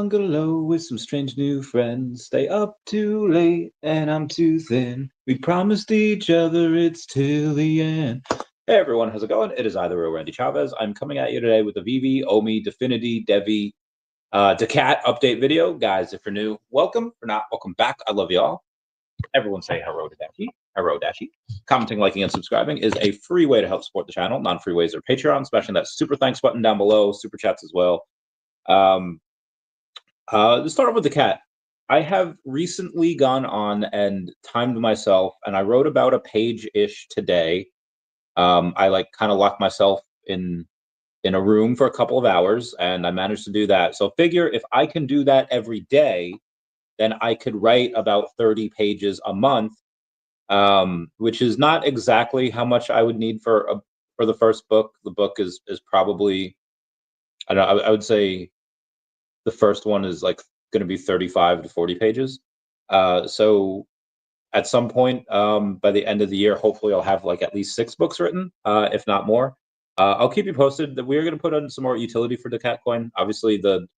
bungalow with some strange new friends. Stay up too late and I'm too thin. We promised each other it's till the end. Hey everyone, how's it going? It is either or Randy Chavez. I'm coming at you today with a VeVe, OMI, Definity, Devi, Decat update video. Guys, if you're new, welcome. If you're not, welcome back. I love y'all. Everyone say hello to Dashi. Hello, Dashi. Commenting, liking, and subscribing is a free way to help support the channel. Non-free ways are Patreon, smashing that super thanks button down below, super chats as well. To start off with the cat, I have recently gone on and timed myself, and I wrote about a page-ish today. I kind of locked myself in a room for a couple of hours, and I managed to do that. So figure if I can do that every day, then I could write about 30 pages a month, which is not exactly how much I would need for the first book. The book is probably, I don't know, I would say the first one is like going to be 35 to 40 pages. So at some point by the end of the year, hopefully I'll have like at least 6 books written, if not more. I'll keep you posted. That we're going to put on some more utility for Decat Coin. Obviously, the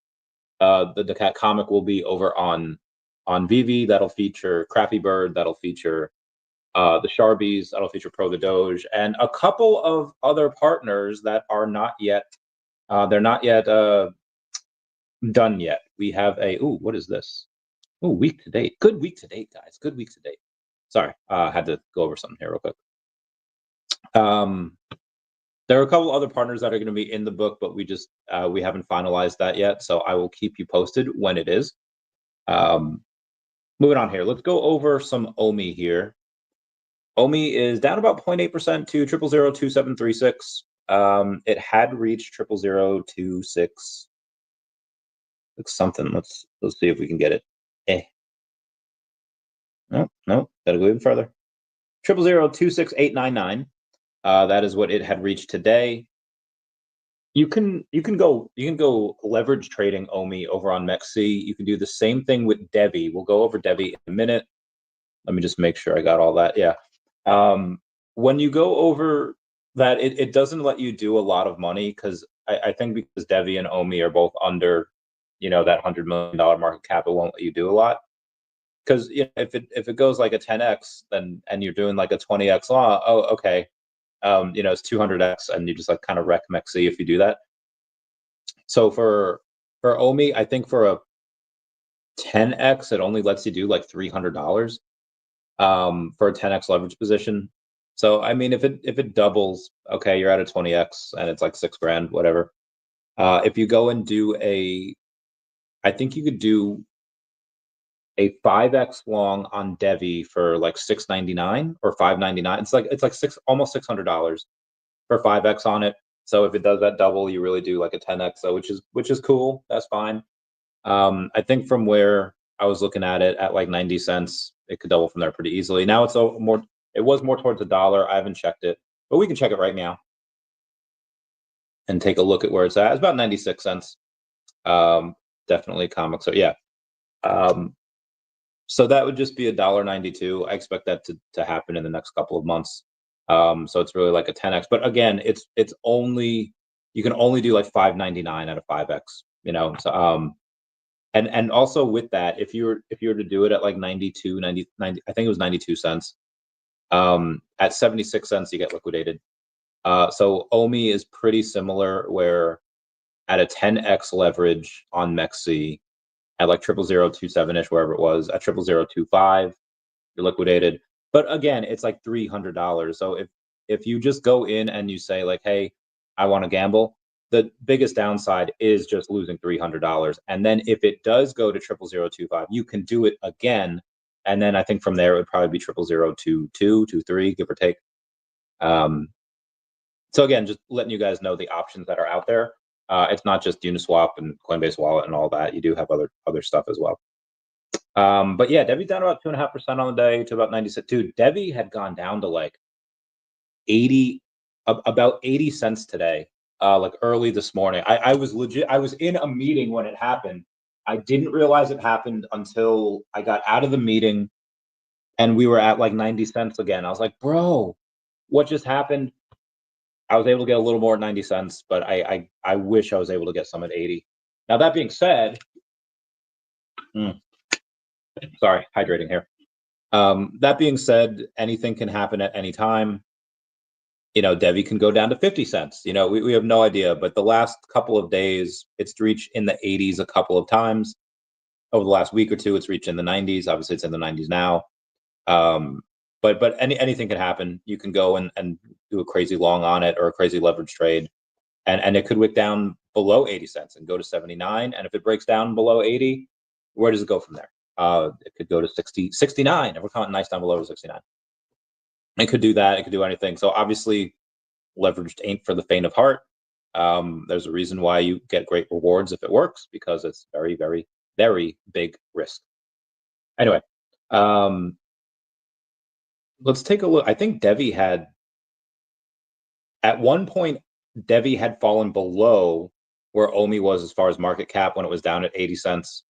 Decat comic will be over on VeVe. That'll feature Crappy Bird. That'll feature the Sharbies. That'll feature Pro the Doge and a couple of other partners that are not yet. They're not yet done yet. We have a what is this? Week to date. Good week to date, guys. Good week to date. Sorry, had to go over something here real quick. There are a couple other partners that are going to be in the book, but we haven't finalized that yet. So I will keep you posted when it is. Moving on here, let's go over some OMI here. OMI is down about 0.8% to 0002736. It had reached 00026. Looks something. Let's see if we can get it. No, gotta go even further. 00026,899. That is what it had reached today. You can go leverage trading OMI over on MEXC. You can do the same thing with Devi. We'll go over Devi in a minute. Let me just make sure I got all that. Yeah. When you go over that, it doesn't let you do a lot of money because I think because Devi and OMI are both under, that $100 million market cap, it won't let you do a lot. Because if it goes like a 10x, then and you're doing like a 20x law, okay, it's 200x, and you just like kind of wreck MEXC if you do that. So for OMI, I think for a 10x, it only lets you do like $300 for a 10x leverage position. So I mean, if it doubles, okay, you're at a 20x, and it's like $6,000, whatever. If you go and do I think you could do a 5x long on Devi for like $699 or $599. It's like almost $600 for 5x on it. So if it does that double, you really do like a 10x, so which is cool. That's fine. I think from where I was looking at it at like 90 cents, it could double from there pretty easily. Now it was more towards $1. I haven't checked it, but we can check it right now and take a look at where it's at. It's about 96 cents. Definitely comic. So yeah. So that would just be $1.92. I expect that to happen in the next couple of months. So it's really like a 10x. But again, it's only, you can only do like $5.99 out of 5x. So and also with that, if you were to do it at like 90, I think it was 92 cents. At 76 cents you get liquidated. So OMI is pretty similar, where at a 10x leverage on MEXC, at like 00027-ish, wherever it was, at 00025, you're liquidated. But again, it's like $300. So if you just go in and you say like, hey, I want to gamble, the biggest downside is just losing $300. And then if it does go to 00025, you can do it again. And then I think from there it would probably be 00022, 23, give or take. So again, just letting you guys know the options that are out there. It's not just Uniswap and Coinbase Wallet and all that. You do have other stuff as well. But yeah, Devi's down about 2.5% on the day to about 96. Dude, Devi had gone down to like about 80 cents today, like early this morning. I was in a meeting when it happened. I didn't realize it happened until I got out of the meeting and we were at like 90 cents again. I was like, bro, what just happened? I was able to get a little more at 90 cents, but I wish I was able to get some at 80. Now, that being said, Sorry, hydrating here. That being said, anything can happen at any time. Devi can go down to 50 cents. We have no idea. But the last couple of days, it's reached in the 80s a couple of times. Over the last week or two, it's reached in the 90s. Obviously, it's in the 90s now. But anything can happen. You can go and do a crazy long on it or a crazy leverage trade, and it could wick down below 80 cents and go to 79. And if it breaks down below 80, where does it go from there? It could go to 60, 69. And we're counting nice down below to 69. It could do that. It could do anything. So obviously, leveraged ain't for the faint of heart. There's a reason why you get great rewards if it works, because it's very, very, very big risk. Anyway, let's take a look. I think Devi had, at one point, Devi had fallen below where OMI was as far as market cap when it was down at 80 cents.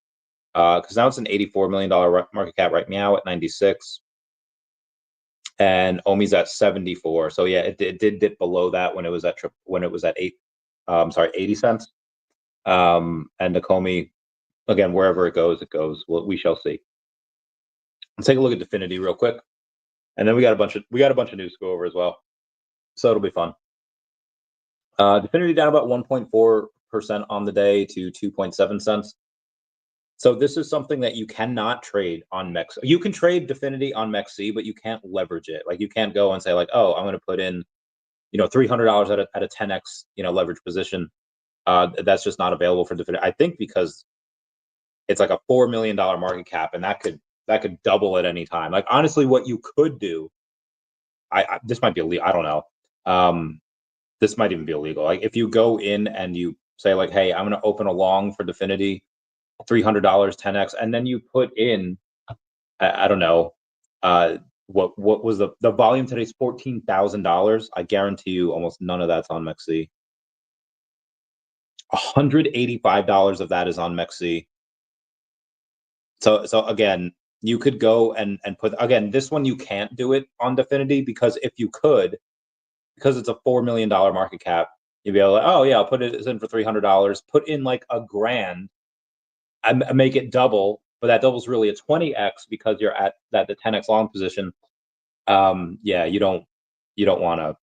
Because now it's an $84 million market cap right now at 96. And OMI's at 74. So yeah, it did dip below that when it was at 80 cents. And Ecomi, again, wherever it goes, we shall see. Let's take a look at Definity real quick. And then we got a bunch of news to go over as well. So it'll be fun. Definity down about 1.4% on the day to 2.7 cents. So this is something that you cannot trade on MEX. You can trade Definity on MEXC, but you can't leverage it. Like, you can't go and say like, oh, I'm going to put in, $300 at a 10x, leverage position. That's just not available for Definity. I think because it's like a $4 million market cap, and that could double at any time. Like, honestly, what you could do, this might be illegal. I don't know. This might even be illegal. Like, if you go in and you say like, hey, I'm going to open a long for Definity, $300 10x, and then you put in, I don't know, what was the volume today is $14,000. I guarantee you almost none of that's on MEXC. $185 of that is on MEXC. So again, you could go and put, again, this one you can't do it on Definity, because if you could, because it's a $4 million market cap, you'd be able to, oh yeah, I'll put it in for $300, put in like $1,000, and make it double, but that double's really a 20x because you're at the 10x long position. Yeah, you don't want to.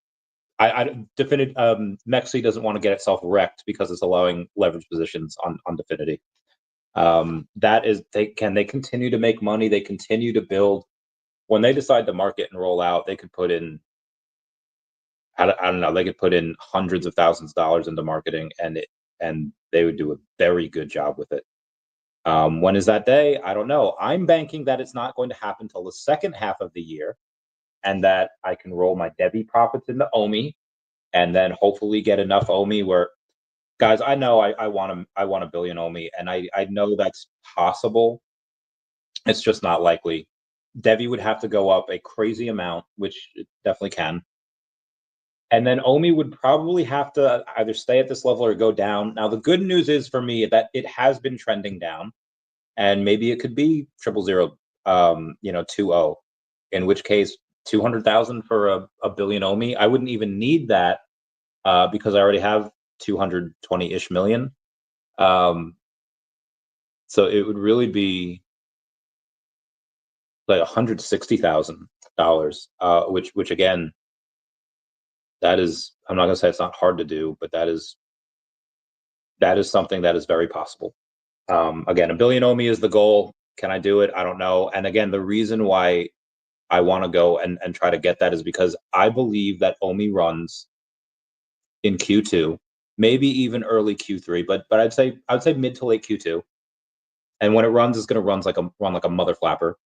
Definity, MEXC doesn't want to get itself wrecked because it's allowing leverage positions on Definity. That is, they continue to make money. They continue to build. When they decide to market and roll out, they could put in, I don't know, they could put in hundreds of thousands of dollars into marketing, and they would do a very good job with it. When is that day? I don't know. I'm banking that it's not going to happen till the second half of the year, and that I can roll my Devi profits into OMI, and then hopefully get enough OMI where, guys, I know I want a billion OMI, and I know that's possible. It's just not likely. Devi would have to go up a crazy amount, which it definitely can. And then OMI would probably have to either stay at this level or go down. Now, the good news is for me that it has been trending down, and maybe it could be 000, 20, in which case 200,000 for a billion OMI. I wouldn't even need that because I already have 220-ish million. So it would really be like $160,000, which again, that is, I'm not gonna say it's not hard to do, but that is something that is very possible. Again, a billion OMI is the goal. Can I do it? I don't know. And again, the reason why I want to go and try to get that is because I believe that OMI runs in Q2, maybe even early Q3, but I'd say mid to late Q2. And when it runs, it's going to run like a mother flapper.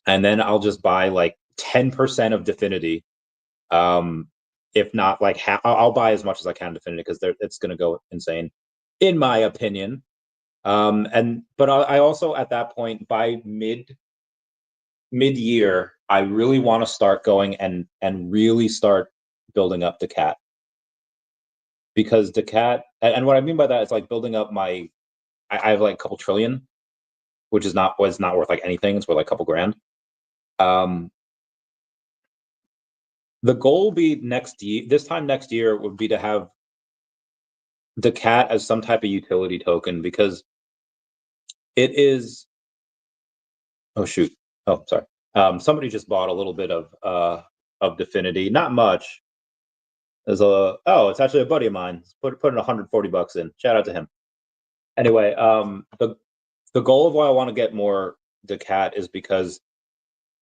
And then I'll just buy like 10% of Definity. If not like half, I'll buy as much as I can Definity, because it's going to go insane, in my opinion. But I also, at that point, by mid-year, I really want to start going and really start building up the cat, because the cat, and what I mean by that is like building up I have like a couple trillion, which is not worth like anything. It's worth like a couple grand. The goal be this time next year would be to have the cat as some type of utility token, because it is Oh shoot. Oh, sorry. Somebody just bought a little bit of Definity. Not much. It's actually a buddy of mine. Put in $140 in. Shout out to him. Anyway, the goal of why I want to get more Decat is because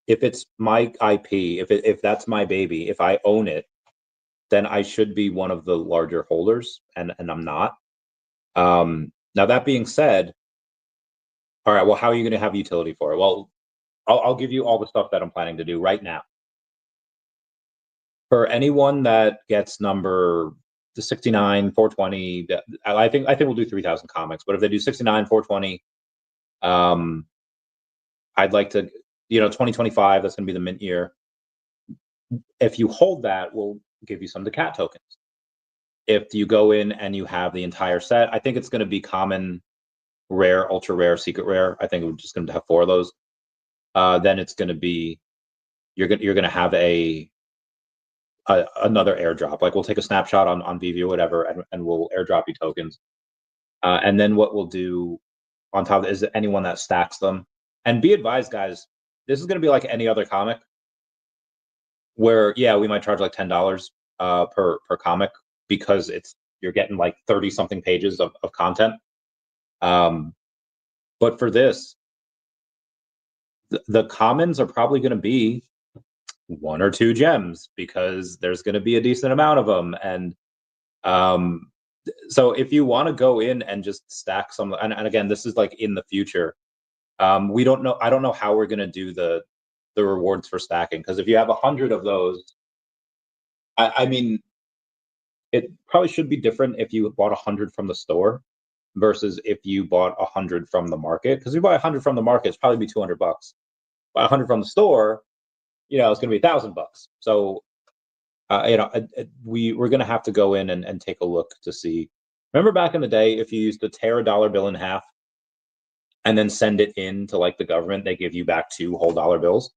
if it's my IP, if that's my baby, if I own it, then I should be one of the larger holders, and I'm not. Now that being said, all right, well, how are you going to have utility for it? Well, I'll give you all the stuff that I'm planning to do right now. For anyone that gets number the 69, 420, I think we'll do 3,000 comics. But if they do 69, 420, I'd like to, 2025. That's going to be the mint year. If you hold that, we'll give you some Decat tokens. If you go in and you have the entire set, I think it's going to be common, rare, ultra rare, secret rare. I think we're just going to have 4 of those. Then it's going to be you're going to have another airdrop. Like we'll take a snapshot on VeVe or whatever, and we'll airdrop you tokens. And then what we'll do on top is anyone that stacks them. And be advised, guys, this is going to be like any other comic, where we might charge like $10 per comic, because you're getting like 30 something pages of content. But for this, the commons are probably going to be 1 or 2 gems, because there's going to be a decent amount of them. And so if you want to go in and just stack some, and again, this is like in the future, we don't know. I don't know how we're going to do the rewards for stacking, because if you have 100 of those, I mean, it probably should be different if you bought 100 from the store versus if you bought 100 from the market. Because if you buy 100 from the market, it's probably be $200. Buy 100 from the store, it's going to be $1,000. So, we're going to have to go in and take a look to see. Remember back in the day, if you used to tear a dollar bill in half and then send it in to like the government, they give you back 2 whole dollar bills.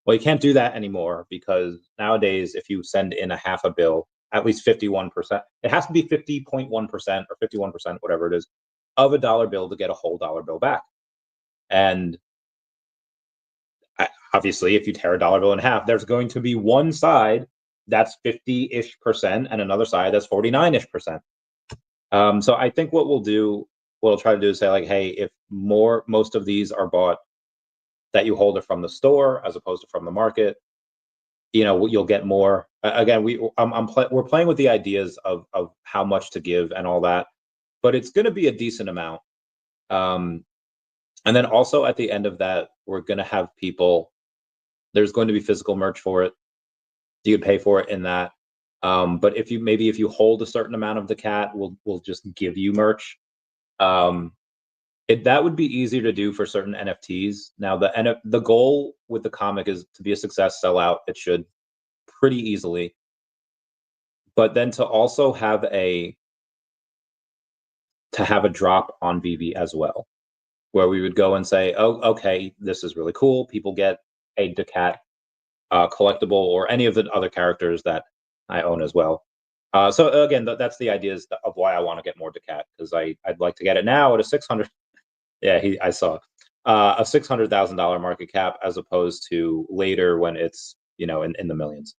Well, you can't do that anymore, because nowadays, if you send in a half a bill, at least 51%, it has to be 50.1% or 51%, whatever it is, of a dollar bill to get a whole dollar bill back. And obviously, if you tear a dollar bill in half, there's going to be one side that's 50-ish% and another side that's 49-ish%. So I think what we'll try to do is say, like, hey, if most of these are bought, that you hold it from the store as opposed to from the market, you'll get more. Again, we're playing with the ideas of how much to give and all that, but it's going to be a decent amount. And then also at the end of that, we're going to have people. There's going to be physical merch for it. You could pay for it in that. But if you hold a certain amount of Decat, we'll just give you merch. That would be easier to do for certain NFTs. Now, the goal with the comic is to be a success, sell out. It should pretty easily. But then to also have a drop on VeVe as well, where we would go and say, oh, okay, this is really cool. People get a Decat collectible or any of the other characters that I own as well. So again, that's the ideas of why I want to get more Decat, because I'd like to get it now at a 600. Yeah, I saw a $600,000 market cap, as opposed to later when it's in the millions.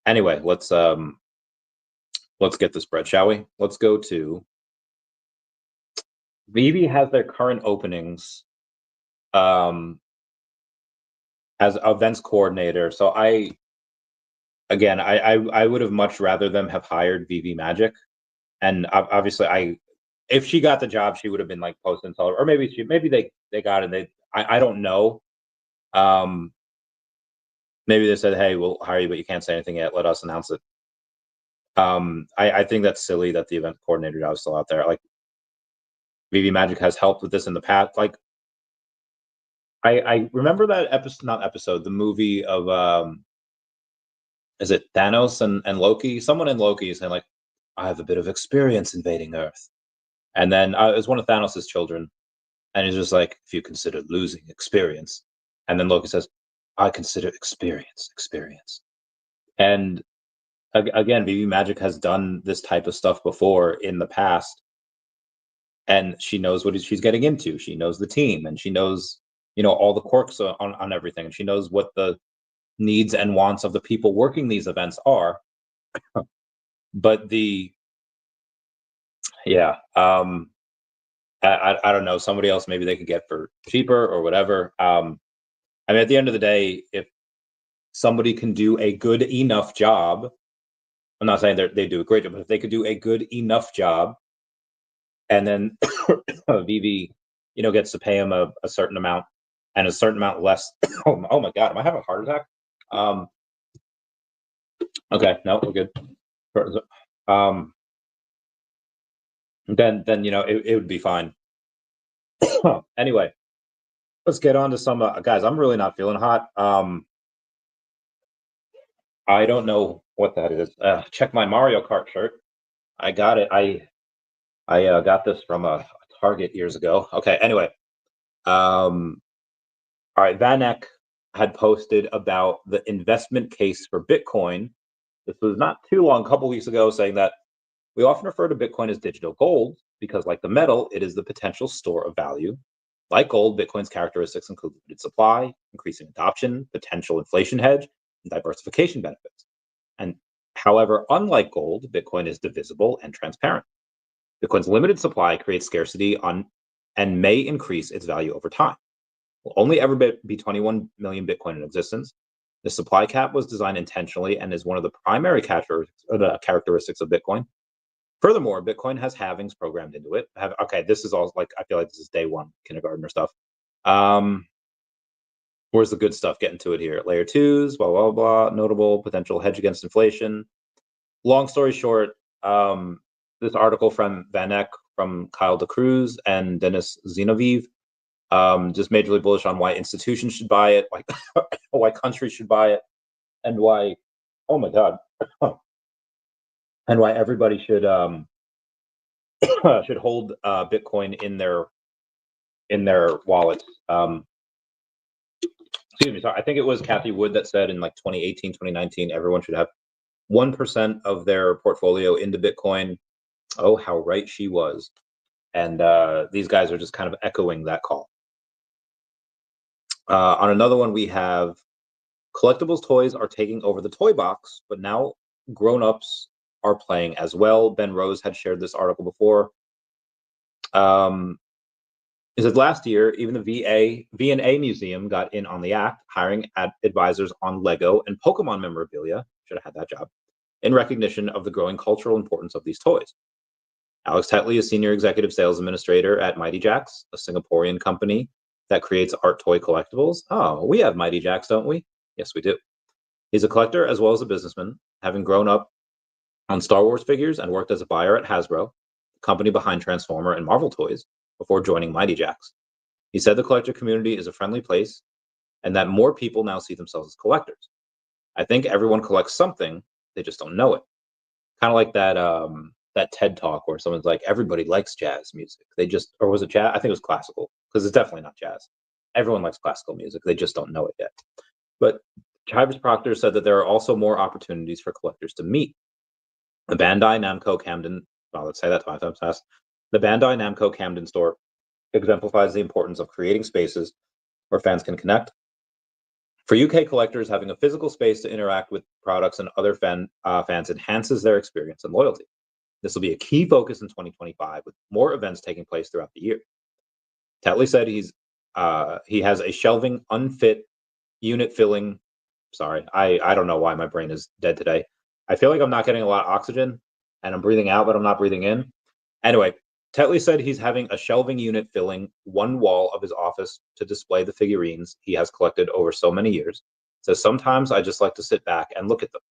Anyway, let's get the spread, shall we? Let's go to VeVe has their current openings as events coordinator. So I would have much rather them have hired VeVe Magic, and obviously if she got the job, she would have been like post and tell her, or maybe they got it. I don't know. Maybe they said, hey, we'll hire you, but you can't say anything yet. Let us announce it. I think that's silly that the event coordinator job is still out there. Like, VeVe Magic has helped with this in the past. Like, I remember that the movie of is it Thanos and Loki? Someone in Loki is saying, like, I have a bit of experience invading Earth. And then it was one of Thanos' children. And he's just like, if you consider losing experience. And then Loki says, I consider experience. And again, VeVe Magic has done this type of stuff before in the past. And she knows what she's getting into. She knows the team, and she knows, all the quirks on everything, and she knows what the needs and wants of the people working these events are. But I don't know, somebody else maybe they could get for cheaper or whatever. I mean, at the end of the day, if somebody can do a good enough job, I'm not saying they do a great job, but if they could do a good enough job, and then VeVe, gets to pay them a certain amount and a certain amount less. Oh my God, am I having a heart attack? Okay, no, we're good. Then it would be fine. Anyway, let's get on to some guys. I'm really not feeling hot. I don't know what that is. Check my Mario Kart shirt. I got it. I got this from a Target years ago. Okay. Anyway, all right. Vanek had posted about the investment case for Bitcoin. This was not too long, a couple weeks ago, saying that we often refer to Bitcoin as digital gold because, like the metal, it is the potential store of value. Like gold, Bitcoin's characteristics include limited supply, increasing adoption, potential inflation hedge, and diversification benefits. And however, unlike gold, Bitcoin is divisible and transparent. Bitcoin's limited supply creates scarcity and may increase its value over time. Will only ever be 21 million Bitcoin in existence. The supply cap was designed intentionally and is one of the primary characteristics of Bitcoin. Furthermore, Bitcoin has halvings programmed into it. Okay, this is all like, I feel like this is day one kindergartner stuff. Where's the good stuff? Getting to it here. Layer twos, blah, blah, blah. Notable potential hedge against inflation. Long story short, this article from Vanek, from Kyle DeCruz and Dennis Zinoviv, just majorly bullish on why institutions should buy it, why countries should buy it, and why, oh my God, and why everybody should should hold Bitcoin in their wallets. Excuse me, sorry. I think it was Kathy Wood that said in like 2018, 2019, everyone should have 1% of their portfolio into Bitcoin. Oh, how right she was. And these guys are just kind of echoing that call. On another one, we have Collectibles toys are taking over the toy box, but now grown-ups are playing as well. Ben Rose had shared this article before. It says last year, even the V&A Museum got in on the act, hiring advisors on Lego and Pokemon memorabilia, should have had that job, in recognition of the growing cultural importance of these toys. Alex Tetley is Senior Executive Sales Administrator at Mighty Jacks, a Singaporean company that creates art toy collectibles. Oh, we have Mighty Jacks, don't we? Yes, we do. He's a collector as well as a businessman, having grown up on Star Wars figures and worked as a buyer at Hasbro, the company behind Transformer and Marvel toys, before joining Mighty Jacks. He said the collector community is a friendly place and that more people now see themselves as collectors. I think everyone collects something, they just don't know it. Kind of like that TED talk where someone's like, everybody likes jazz music. Or was it jazz? I think it was classical, because it's definitely not jazz. Everyone likes classical music, they just don't know it yet. But Chavez Proctor said that there are also more opportunities for collectors to meet. The Bandai Namco Camden, let's say that 5 times fast. The Bandai Namco Camden store exemplifies the importance of creating spaces where fans can connect. For UK collectors, having a physical space to interact with products and other fans enhances their experience and loyalty. This will be a key focus in 2025, with more events taking place throughout the year. Tetley said he has a shelving unfit unit filling. Sorry, I don't know why my brain is dead today. I feel like I'm not getting a lot of oxygen, and I'm breathing out, but I'm not breathing in. Anyway, Tetley said he's having a shelving unit filling one wall of his office to display the figurines he has collected over so many years. Says sometimes I just like to sit back and look at them.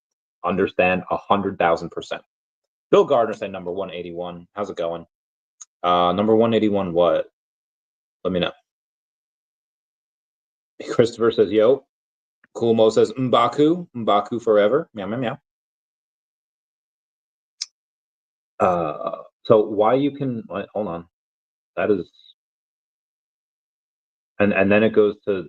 Understand 100,000%. Bill Gardner said number 181. How's it going? Number 181 what? Let me know. Christopher says, yo. Cool Mo says, Mbaku forever. Meow, meow, meow. So why you can, hold on. That is, and then it goes to,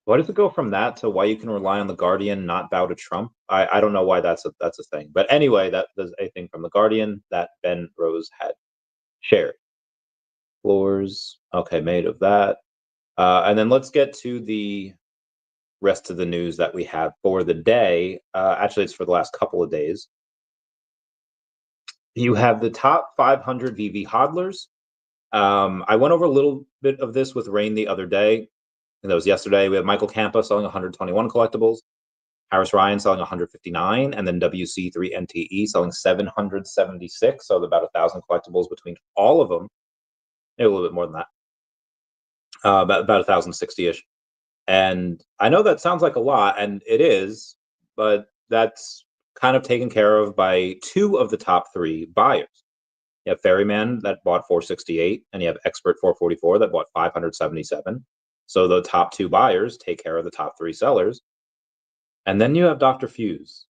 why does it go from that to why you can rely on the Guardian, not bow to Trump? I don't know why that's a thing. But anyway, that there's a thing from the Guardian that Ben Rose had shared. Floors, okay, made of that. And then let's get to the rest of the news that we have for the day. Actually, it's for the last couple of days. You have the top 500 VeVe hodlers. I went over a little bit of this with Rain the other day, and that was yesterday. We have Michael Campa selling 121 collectibles, Harris Ryan selling 159, and then WC3NTE selling 776. So about 1,000 collectibles between all of them. Maybe a little bit more than that. About 1,060-ish. And I know that sounds like a lot, and it is, but that's kind of taken care of by two of the top three buyers. You have Ferryman that bought 468, and you have Expert 444 that bought 577. So the top two buyers take care of the top three sellers. And then you have Dr. Fuse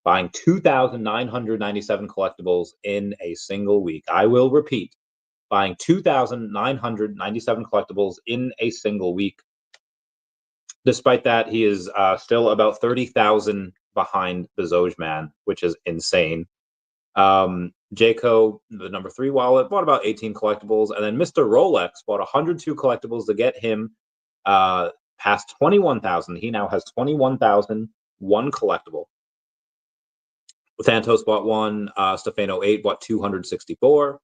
buying 2,997 collectibles in a single week. I will repeat, buying 2,997 collectibles in a single week. Despite that, he is still about 30,000 behind the Zoj Man, which is insane. Jayco, the number 3 wallet, bought about 18 collectibles, and then Mr. Rolex bought 102 collectibles to get him past 21,000. He now has 21,001 collectible. Thantos bought one. Stefano 8 bought 264,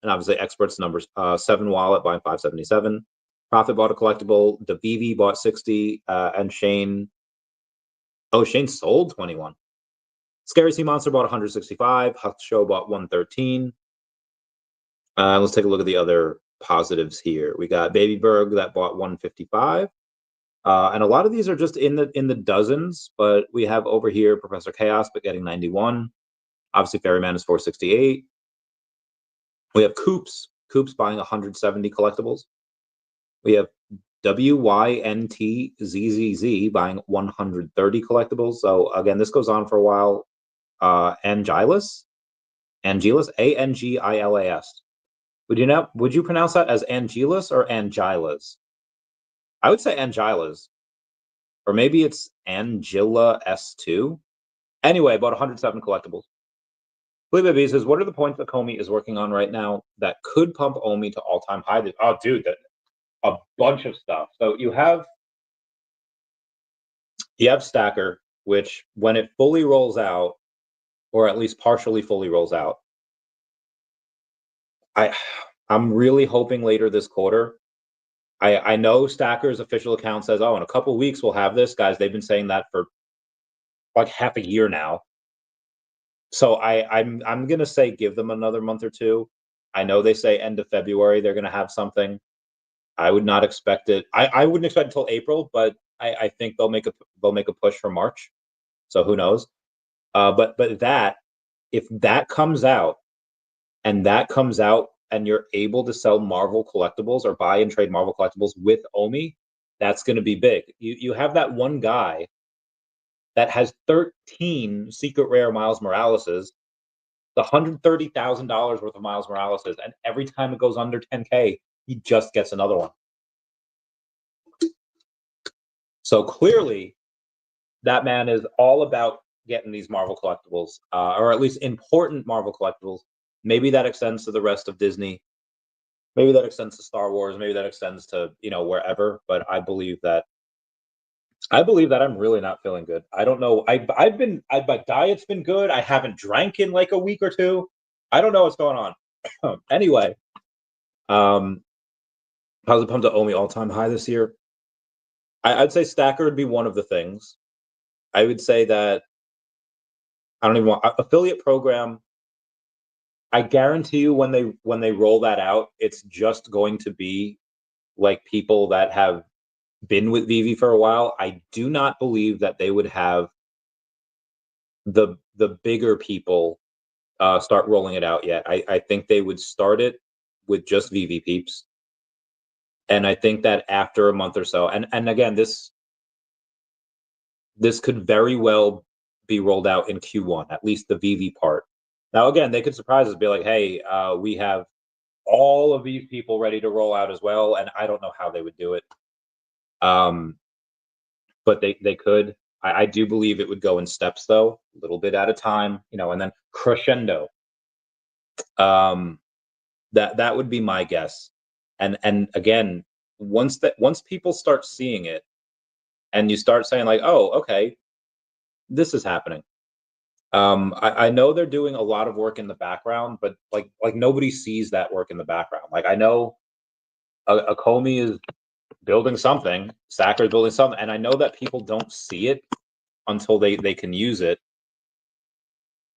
and obviously Experts number 7 wallet buying 577. Profit bought a collectible. The VeVe bought 60, and Shane. Oh, Shane sold 21. Scary Sea Monster bought 165. Huck Show bought 113. Let's take a look at the other positives here. We got Baby Berg that bought 155. And a lot of these are just in the dozens, but we have over here Professor Chaos, but getting 91. Obviously, Ferryman is 468. We have Coops buying 170 collectibles. We have WYNTZZZ buying 130 collectibles. So again, this goes on for a while. Angilas, Angilas. Would you pronounce that as Angilas or Angilas? I would say Angilas, or maybe it's Angila S2. Anyway, about 107 collectibles. Felipe B says, what are the points that Ecomi is working on right now that could pump OMI to all-time high? Oh, dude, a bunch of stuff. So you have Stacker, which when it fully rolls out, or at least partially fully rolls out, I'm really hoping later this quarter. I know Stacker's official account says, oh, in a couple weeks we'll have this. Guys, they've been saying that for like half a year now. So I'm gonna say give them another month or two. I know they say end of February they're gonna have something. I would not expect it. I wouldn't expect it until April, but I think they'll make a push for March. So who knows? But that, if that comes out and you're able to sell Marvel collectibles or buy and trade Marvel collectibles with OMI, that's going to be big. You have that one guy that has 13 secret rare Miles Moraleses, the $130,000 worth of Miles Moraleses, and every time it goes under 10K, he just gets another one. So clearly, that man is all about getting these Marvel collectibles, or at least important Marvel collectibles. Maybe that extends to the rest of Disney. Maybe that extends to Star Wars. Maybe that extends to wherever. But I believe that I'm really not feeling good. I don't know. My diet's been good. I haven't drank in like a week or two. I don't know what's going on. Anyway, how's it pumped to OMI all-time high this year? I'd say Stacker would be one of the things. I would say that I don't even want affiliate program. I guarantee you when they roll that out, it's just going to be like people that have been with VeVe for a while. I do not believe that they would have the bigger people start rolling it out yet. I think they would start it with just VeVe peeps. And I think that after a month or so, and again, this could very well be rolled out in Q1, at least the VeVe part. Now, again, they could surprise us, be like, hey, we have all of these people ready to roll out as well, and I don't know how they would do it. But they could. I do believe it would go in steps, though, a little bit at a time, and then crescendo. That would be my guess. And again, once people start seeing it, and you start saying like, oh, okay, this is happening. I know they're doing a lot of work in the background, but like nobody sees that work in the background. Like I know Ecomi is building something, Stacker is building something, and I know that people don't see it until they can use it.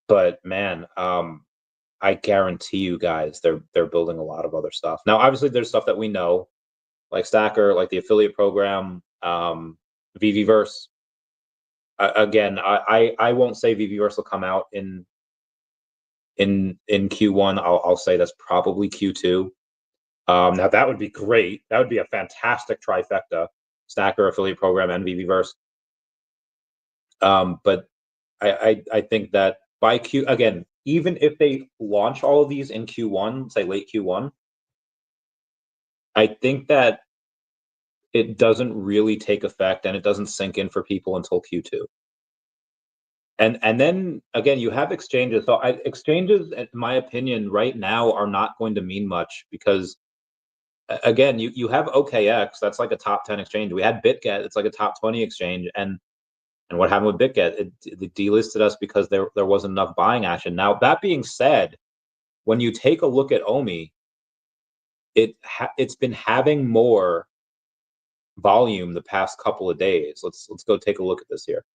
But man, I guarantee you guys, they're building a lot of other stuff. Now, obviously, there's stuff that we know, like Stacker, like the affiliate program, VeVeVerse. Again, I won't say VeVeVerse will come out in Q1. I'll say that's probably Q2. Now that would be great. That would be a fantastic trifecta: Stacker, affiliate program, and VeVeVerse. But I think that by again, even if they launch all of these in Q1, say late Q1, I think that it doesn't really take effect and it doesn't sink in for people until Q2. And then again, you have exchanges. So exchanges, in my opinion, right now are not going to mean much because again, you have OKX, that's like a top 10 exchange. We had BitGet, it's like a top 20 exchange, and what happened with BitGet? It delisted us because there wasn't enough buying action. Now that being said, when you take a look at OMI, it's been having more volume the past couple of days. Let's go take a look at this here.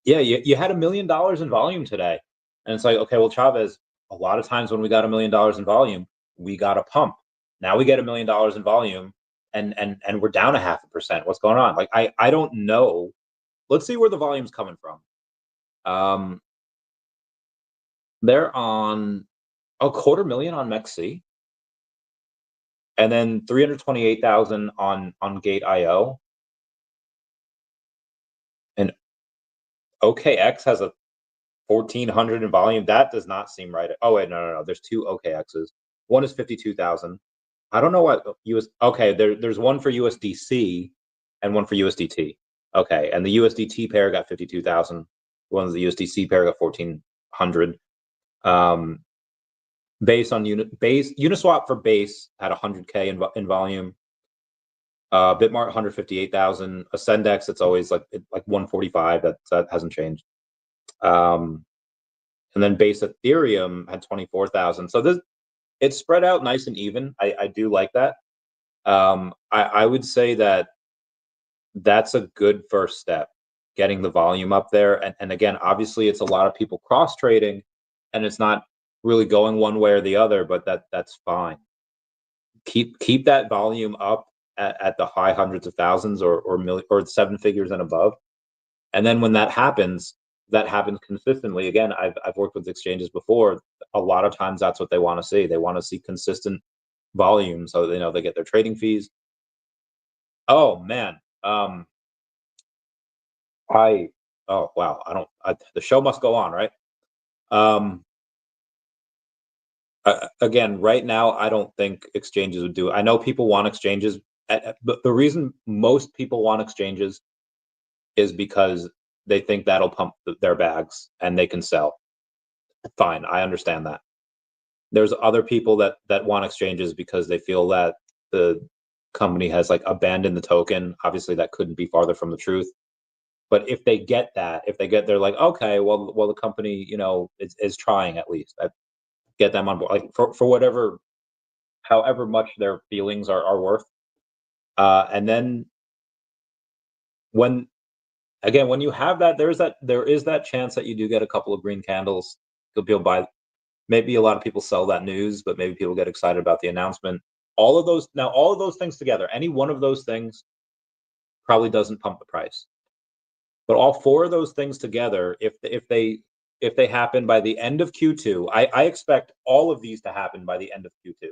Yeah, you had $1 million in volume today, and it's like, okay, well, Chavez, a lot of times when we got $1 million in volume, we got a pump. Now we get $1 million in volume, and we're down 0.5%. What's going on? Like I don't know. Let's see where the volume's coming from. They're on a 250,000 on MEXC, and then 328,000 on Gate.io, and OKX has a 1,400 in volume. That does not seem right. Oh wait, no. There's two OKXs. One is 52,000. I don't know what US. Okay, there's one for USDC and one for USDT. Okay, and the USDT pair got 52,000. One of the USDC pair got 1,400. Base on Uniswap for base had 100K in volume. Bitmart 158,000. Ascendex, it's always like 145. That hasn't changed. And then base Ethereum had 24,000. So it's spread out nice and even. I do like that. I would say that that's a good first step, getting the volume up there. And again, obviously, it's a lot of people cross trading, and it's not really going one way or the other. But that's fine. Keep that volume up at the high hundreds of thousands or million or seven figures and above. And then when that happens consistently. Again, I've worked with exchanges before. A lot of times that's what they want to see. They want to see consistent volume, so they know they get their trading fees. Oh man. Oh wow. The show must go on, right? Again, right now, I don't think exchanges would do it. I know people want exchanges, but the reason most people want exchanges is because they think that'll pump their bags and they can sell. Fine, I understand that. There's other people that want exchanges because they feel that the company has like abandoned the token. Obviously, that couldn't be farther from the truth. But if they get that, they're like, okay, well, the company, is trying at least. I get them on board, like for whatever, however much their feelings are worth. And then when you have that, there is that chance that you do get a couple of green candles. People buy. Maybe a lot of people sell that news, but maybe people get excited about the announcement. All of those things together, any one of those things probably doesn't pump the price. But all four of those things together, if they happen by the end of Q2, I expect all of these to happen by the end of Q2.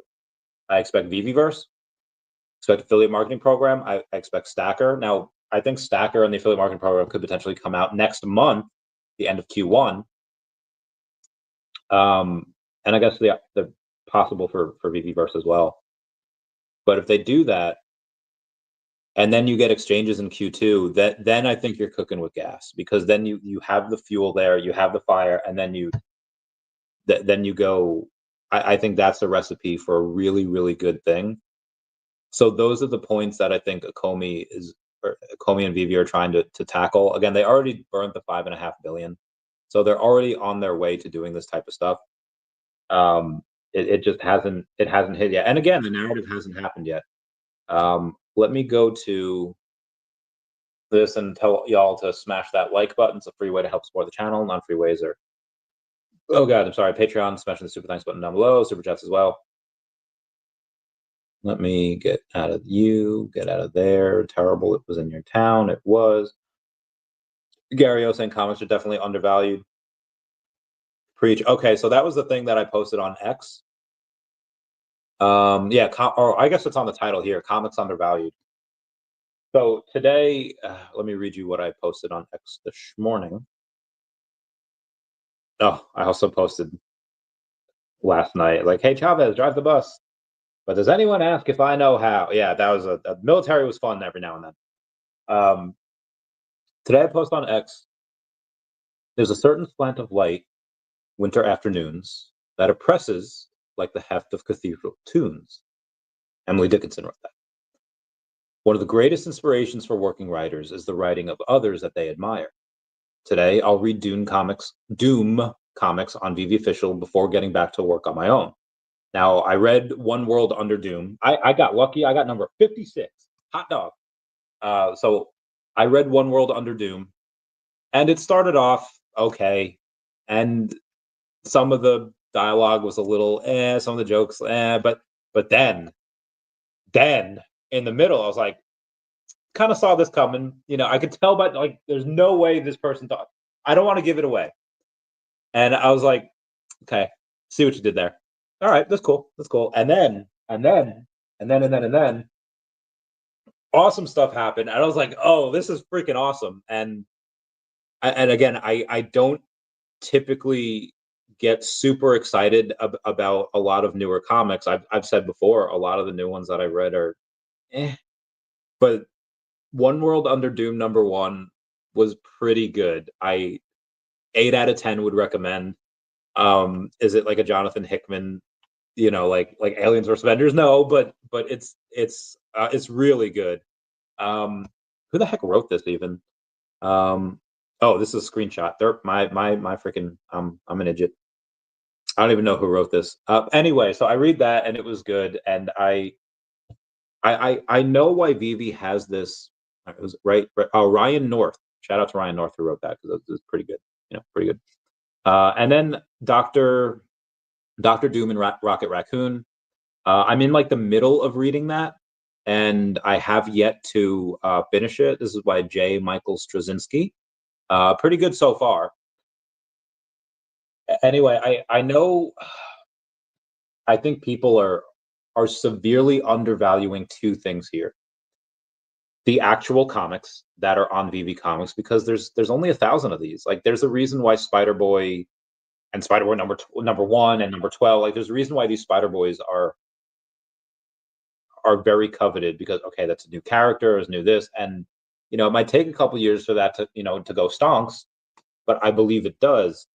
I expect VeVeVerse, expect affiliate marketing program. I expect Stacker. Now, I think Stacker and the affiliate marketing program could potentially come out next month, the end of Q1. And I guess the possible for VeVeVerse as well. But if they do that, and then you get exchanges in Q2, then I think you're cooking with gas, because then you have the fuel there, you have the fire, and then you go. I think that's the recipe for a really, really good thing. So those are the points that I think Ecomi and VeVe are trying to tackle. Again, they already burned the 5.5 billion, so they're already on their way to doing this type of stuff. It just hasn't hit yet. And again, the narrative hasn't happened yet. Let me go to this and tell y'all to smash that like button. It's a free way to help support the channel. Non-free ways are, oh god, I'm sorry, Patreon, smashing the super thanks button down below, super chats as well. Let me get out of get out of there. Terrible, it was in your town. It was. Gary O saying comics are definitely undervalued. Preach. Okay, so that was the thing that I posted on X. Yeah, or I guess it's on the title here, comics undervalued. So today, let me read you what I posted on X this morning. Oh, I also posted last night, like, hey, Chavez, drive the bus. But does anyone ask if I know how? Yeah, that was a military was fun every now and then. Today I post on X, there's a certain slant of light, winter afternoons, that oppresses like the heft of cathedral tunes. Emily Dickinson wrote that. One of the greatest inspirations for working writers is the writing of others that they admire. Today, I'll read Doom comics on VeVe Official before getting back to work on my own. Now, I read One World Under Doom. I got lucky. I got number 56. Hot dog. So I read One World Under Doom, and it started off okay, and some of the dialogue was a little some of the jokes but then in the middle, I was like, kind of saw this coming. I could tell, but like, there's no way this person thought. I don't want to give it away, and I was like, okay, see what you did there. All right, that's cool. That's cool. And then awesome stuff happened. And I was like, oh, this is freaking awesome. And again, I don't typically get super excited about a lot of newer comics. I've said before, a lot of the new ones that I read are but One World Under Doom #1 was pretty good. 8 out of 10 would recommend. Is it like a Jonathan Hickman, like Aliens vs. Avengers? No, but it's really good. Who the heck wrote this even? Oh, this is a screenshot. My freaking I'm an idiot. I don't even know who wrote this. Anyway, so I read that and it was good, and I know why VeVe has this. It was right. Oh, Ryan North. Shout out to Ryan North who wrote that, because it was pretty good. Pretty good. And then Doctor Doom and Rocket Raccoon. I'm in like the middle of reading that, and I have yet to finish it. This is by J. Michael Straczynski. Pretty good so far. Anyway, I know. I think people are severely undervaluing two things here: the actual comics that are on VeVe Comics, because there's only 1,000 of these. Like, there's a reason why Spider-Boy and Spider-Boy number 1 and number 12. Like, there's a reason why these Spider-Boys are very coveted, because okay, that's a new character, is new this, and it might take a couple years for that to to go stonks, but I believe it does.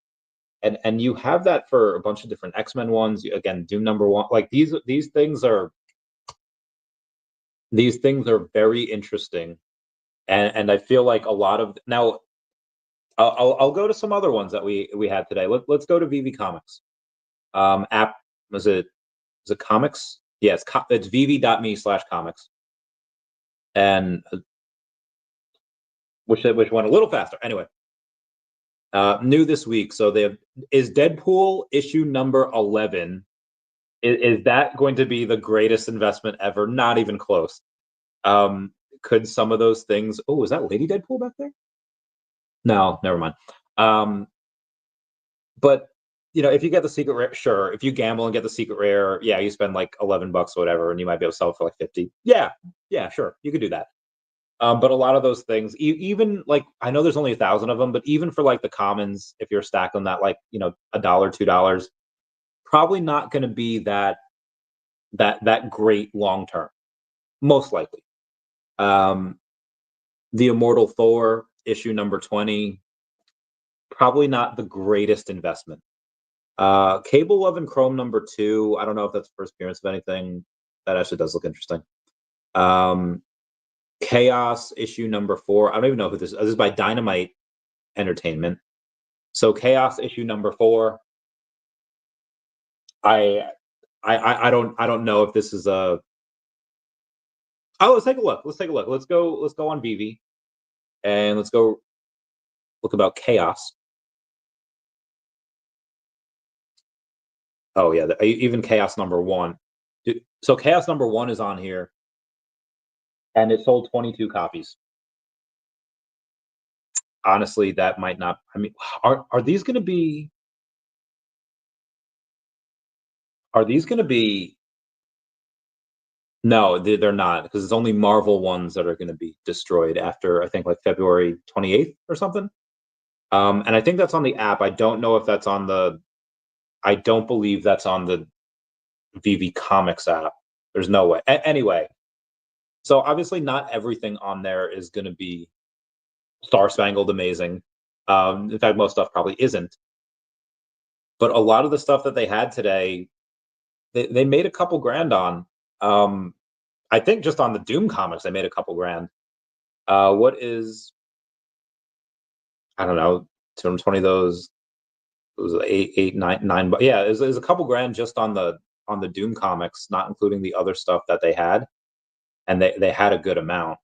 And you have that for a bunch of different X-Men ones. Again, Doom #1, like these things are very interesting, and I feel like a lot of now. I'll go to some other ones that we had today. Let's go to VeVe Comics. App was it comics? Yes, it's vv.me/comics, and which went a little faster. Anyway, new this week. So is Deadpool issue number 11. Is that going to be the greatest investment ever? Not even close. Could some of those things? Oh, is that Lady Deadpool back there? No, never mind. But if you get the secret rare, sure. If you gamble and get the secret rare, yeah, you spend like $11 or whatever, and you might be able to sell it for like 50. Yeah, sure, you could do that. But a lot of those things, even like, I know there's only 1,000 of them, but even for like the commons, if you're stacking that, like $1, $2, probably not going to be that great long term, most likely. The Immortal Thor issue number 20, probably not the greatest investment. Cable Love and Chrome #2, I don't know if that's the first appearance of anything. That actually does look interesting. Chaos issue number 4. I don't even know who this is. This is by Dynamite Entertainment. So Chaos issue number 4. I don't know if this is a. Oh, let's take a look. Let's go on VeVe, and let's go look about Chaos. Oh yeah, even Chaos number 1. So Chaos number 1 is on here, and it sold 22 copies. Honestly, that might not. I mean, are these going to be? Are these going to be? No, they're not, because it's only Marvel ones that are going to be destroyed after, I think, like February 28th or something. And I think that's on the app. I don't know if that's on the. I don't believe that's on the VeVe Comics app. There's no way. Anyway, so obviously not everything on there is going to be Star Spangled Amazing. In fact, most stuff probably isn't. But a lot of the stuff that they had today, they made a couple grand on. I think just on the Doom comics, they made a couple grand. What is, I don't know, 220 of those, it was eight, nine, but yeah, it was a couple grand just on the Doom comics, not including the other stuff that they had, and they had a good amount.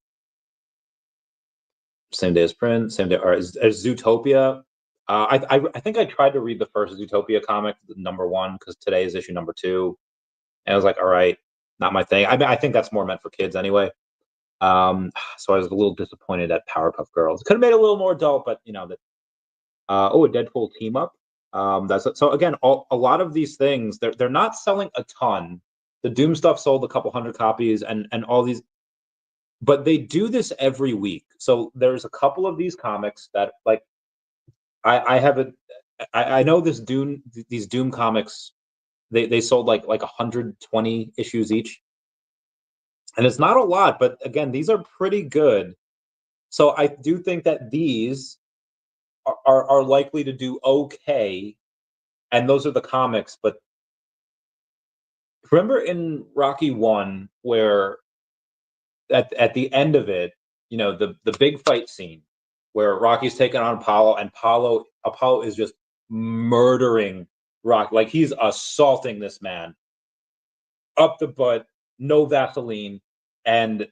Same day as print, same day as Zootopia. I think I tried to read the first Zootopia comic, number 1, because today is issue number 2, and I was like, all right, not my thing. I think that's more meant for kids anyway. So I was a little disappointed at Powerpuff Girls. Could have made it a little more adult, but you know that. A Deadpool team up. That's so again. A lot of these things they're not selling a ton. The Doom stuff sold a couple hundred copies, and all these, but they do this every week. So there's a couple of these comics that like I have a. I know these Doom comics. They sold like 120 issues each, and it's not a lot, but again, these are pretty good. So I do think that these are likely to do okay, and those are the comics. But remember in Rocky 1 where at the end of it, you know, the big fight scene where Rocky's taking on Apollo, and Apollo is just murdering Rocky, like he's assaulting this man up the butt, no Vaseline, and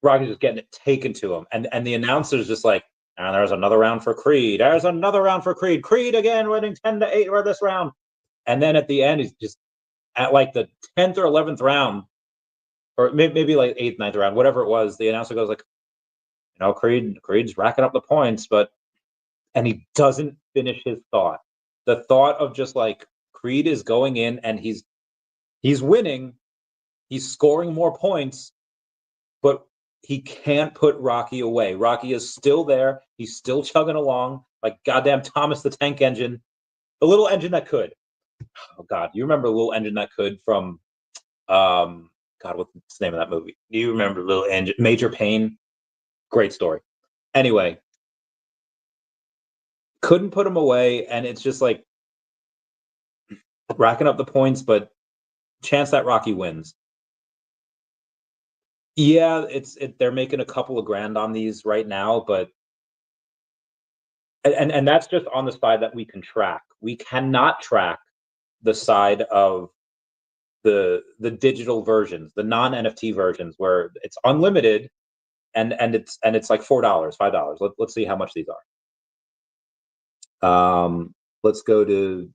Rocky's just getting it taken to him, and the announcer's just like, and there's another round for Creed. There's another round for Creed. Creed again, winning 10-8 for this round. And then at the end, he's just at like the 10th or 11th round, or maybe like 8th, 9th round, whatever it was. The announcer goes like, you know, Creed's racking up the points, and he doesn't finish his thought. The thought of just like Creed is going in and he's winning, he's scoring more points, but he can't put Rocky away. Rocky is still there. He's still chugging along like goddamn Thomas the Tank Engine, the little engine that could. Oh God, you remember Little Engine That Could from God, what's the name of that movie? Do you remember Little Engine, Major Payne? Great story. Anyway, couldn't put him away, and it's just like racking up the points, but chance that Rocky wins. Yeah, they're making a couple of grand on these right now, but and that's just on the side that we can track. We cannot track the side of the digital versions, the non-NFT versions, where it's unlimited and it's like $4, $5. Let's see how much these are. Let's go to.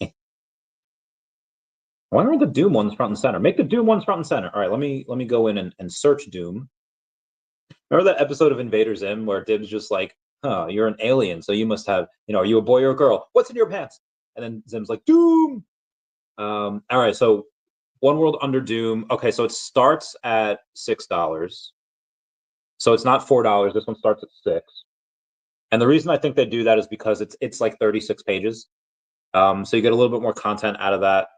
I wonder if the Doom one's front and center. Make the Doom ones front and center. All right, let me go in and search Doom. Remember that episode of Invader Zim where Dib's just like, "Huh, you're an alien, so you must have, you know, are you a boy or a girl? What's in your pants?" And then Zim's like, "Doom." All right, so One World Under Doom. Okay, so it starts at $6. So it's not $4. This one starts at 6. And the reason I think they do that is because it's like 36 pages. So you get a little bit more content out of that.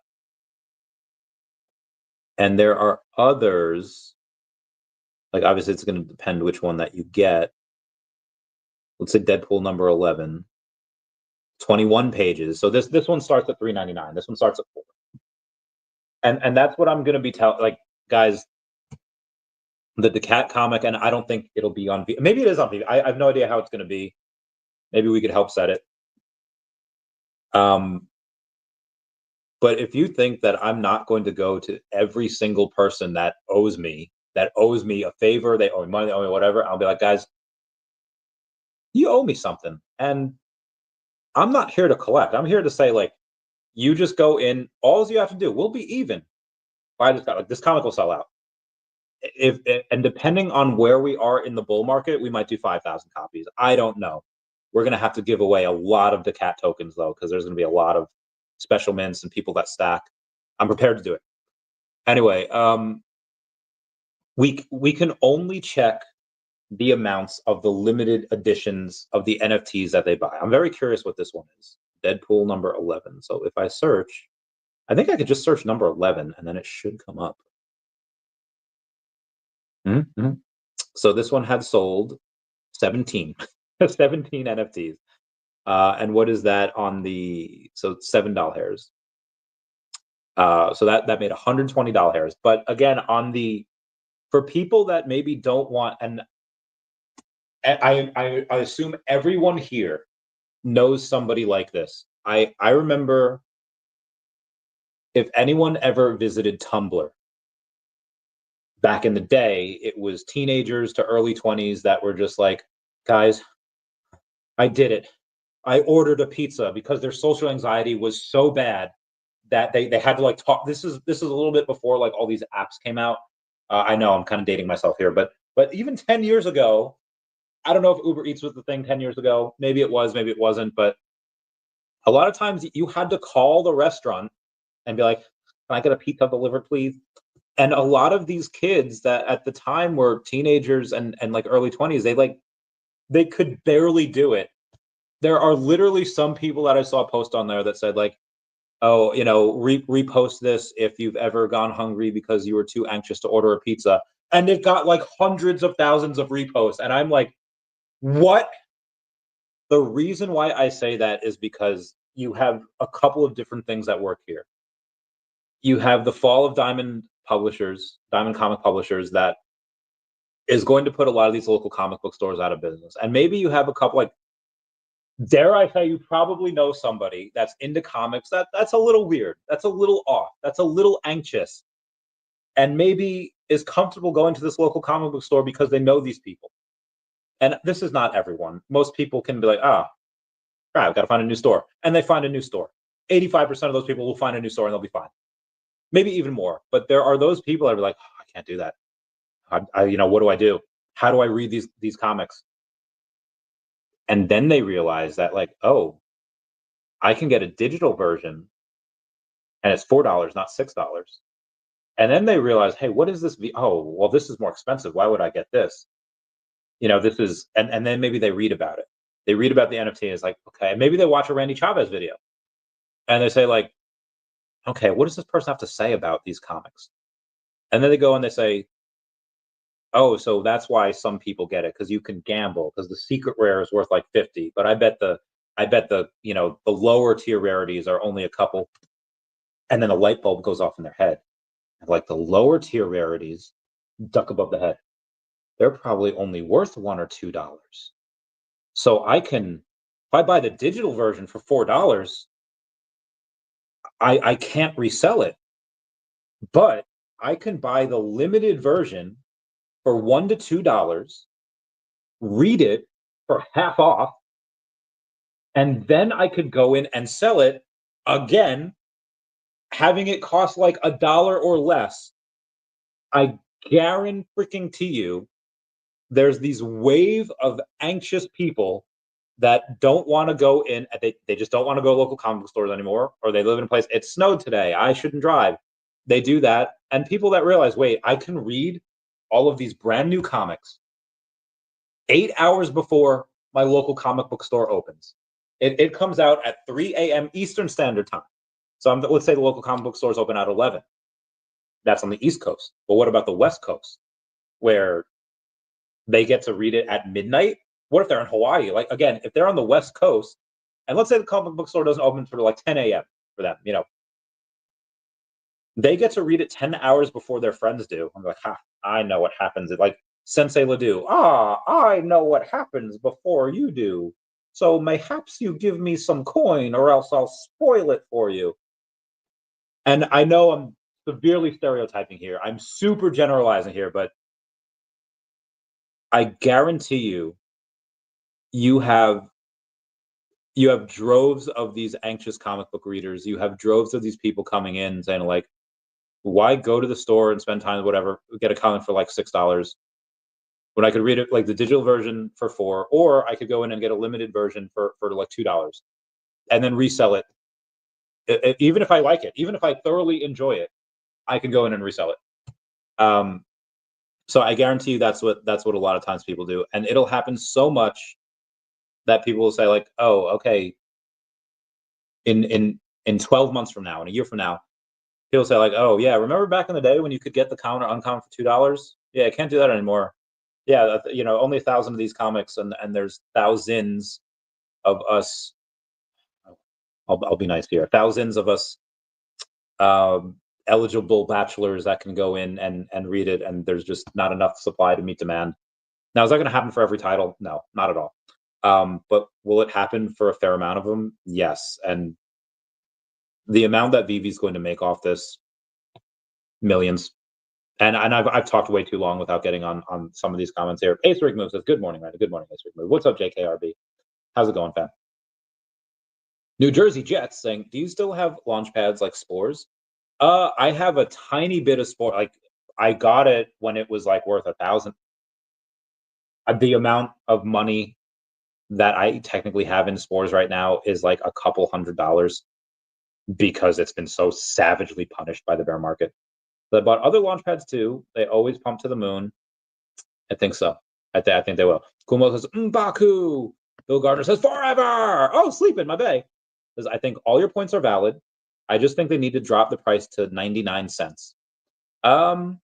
And there are others, like obviously it's going to depend which one that you get. Let's say Deadpool number 11, 21 pages. So this one starts at $3.99. This one starts at $4. And that's what I'm going to be like guys, the cat comic, and I don't think it'll be on VeVe. Maybe it is on VeVe. I have no idea how it's going to be. Maybe we could help set it. But if you think that I'm not going to go to every single person that owes me a favor, they owe me money, they owe me whatever, I'll be like, guys, you owe me something. And I'm not here to collect. I'm here to say, like, you just go in, all you have to do, we'll be even. Buy this, like, this comic will sell out. And depending on where we are in the bull market, we might do 5,000 copies. I don't know. We're going to have to give away a lot of the cat tokens, though, because there's going to be a lot of special mints and people that stack. I'm prepared to do it. Anyway, we can only check the amounts of the limited editions of the NFTs that they buy. I'm very curious what this one is. Deadpool number 11. So if I search, I think I could just search number 11 and then it should come up. Mm-hmm. So this one had sold 17, 17 NFTs. And what is that on the, so $7 hairs. So that made $120 hairs. But again, on the, for people that maybe don't want, and I assume everyone here knows somebody like this. I remember, if anyone ever visited Tumblr back in the day, it was teenagers to early 20s that were just like, guys, I did it. I ordered a pizza because their social anxiety was so bad that they had to, like, talk. This is a little bit before, like, all these apps came out. I know I'm kind of dating myself here, but even 10 years ago, I don't know if Uber Eats was the thing 10 years ago. Maybe it was, maybe it wasn't. But a lot of times you had to call the restaurant and be like, can I get a pizza delivered, please? And a lot of these kids that at the time were teenagers and like early 20s, they could barely do it. There are literally some people that I saw post on there that said, like, oh, repost this if you've ever gone hungry because you were too anxious to order a pizza. And they've got like hundreds of thousands of reposts. And I'm like, what? The reason why I say that is because you have a couple of different things that work here. You have the fall of Diamond comic publishers, that is going to put a lot of these local comic book stores out of business. And maybe you have a couple, like, dare I say, you probably know somebody that's into comics that's a little weird, that's a little off, that's a little anxious, and maybe is comfortable going to this local comic book store because they know these people. And this is not everyone. Most people can be like, I've got to find a new store. And they find a new store. 85% of those people will find a new store and they'll be fine. Maybe even more. But there are those people that are like, I can't do that. What do I do? How do I read these comics? And then they realize that, like, oh, I can get a digital version and it's $4, not $6. And then they realize, hey, what is this? Oh, well, this is more expensive. Why would I get this? This is, and then maybe they read about it. They read about the NFT and it's like, okay, maybe they watch a Randy Chavez video and they say, like, okay, what does this person have to say about these comics? And then they go and they say, oh, so that's why some people get it, because you can gamble, because the secret rare is worth like 50, but I bet the the lower tier rarities are only a couple. And then a light bulb goes off in their head. Like, the lower tier rarities duck above the head. They're probably only worth $1 or $2. So if I buy the digital version for $4, I can't resell it, but I can buy the limited version for $1 to $2, read it for half off, and then I could go in and sell it again, having it cost like $1 or less. I guarantee you, there's these wave of anxious people that don't want to go in. They just don't want to go to local comic book stores anymore, or they live in a place, it snowed today, I shouldn't drive. They do that. And people that realize, wait, I can read all of these brand new comics 8 hours before my local comic book store opens. It comes out at 3 a.m. Eastern Standard Time. So let's say the local comic book stores open at 11. That's on the East Coast. But what about the West Coast, where they get to read it at midnight? What if they're in Hawaii? Like, again, if they're on the West Coast, and let's say the comic book store doesn't open for like 10 a.m. for them, They get to read it 10 hours before their friends do. I'm like, ha, I know what happens. It like Sensei Ledoux. I know what happens before you do. So mayhaps you give me some coin or else I'll spoil it for you. And I know I'm severely stereotyping here. I'm super generalizing here, but I guarantee you, you have you have droves of these anxious comic book readers. You have droves of these people coming in saying like, why go to the store and spend time, whatever, get a comic for like $6 when I could read it like the digital version for 4, or I could go in and get a limited version for like $2 and then resell it. Even if I like it, even if I thoroughly enjoy it, I can go in and resell it. So I guarantee you that's what a lot of times people do, and it'll happen so much that people will say like, oh, okay, in 12 months from now, in a year from now, people say like, oh yeah, remember back in the day when you could get the common or uncommon for $2? Yeah, I can't do that anymore. Yeah, only 1,000 of these comics, and there's thousands of us. I'll be nice here. Thousands of us eligible bachelors that can go in and read it, and there's just not enough supply to meet demand. Now, is that going to happen for every title? No, not at all. But will it happen for a fair amount of them? Yes. And the amount that VeVe is going to make off this, millions. And I've talked way too long without getting on some of these comments here. Ace Rig Move says, good morning, man. Good morning, Ace Rig Move. What's up, JKRB? How's it going, fam? New Jersey Jets saying, do you still have launch pads like Spores? I have a tiny bit of Spore. Like, I got it when it was like worth 1,000. The amount of money that I technically have in Spores right now is like a couple $100 because it's been so savagely punished by the bear market. But I bought other launch pads too. They always pump to the moon. I think so. I think they will. Kumo says, Mbaku. Bill Gardner says, forever. Oh, sleeping, my bay. Says, I think all your points are valid. I just think they need to drop the price to 99 cents. Well,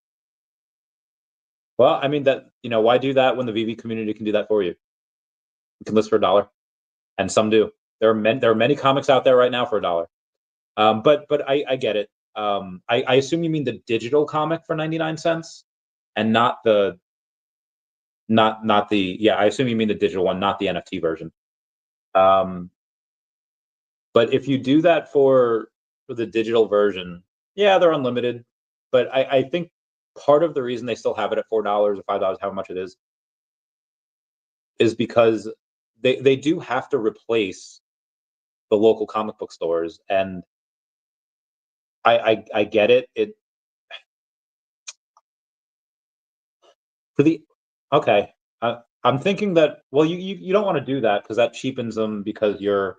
I mean, why do that when the VeVe community can do that for you? You can list for $1, and some do. There are many comics out there right now for $1. But I get it. I assume you mean the digital comic for 99 cents, and not the yeah. I assume you mean the digital one, not the NFT version. But if you do that for the digital version, yeah, they're unlimited. But I think part of the reason they still have it at $4 or $5, however much it is because they do have to replace the local comic book stores, and I get it. For the okay, I'm thinking that, well, you don't want to do that because that cheapens them, because your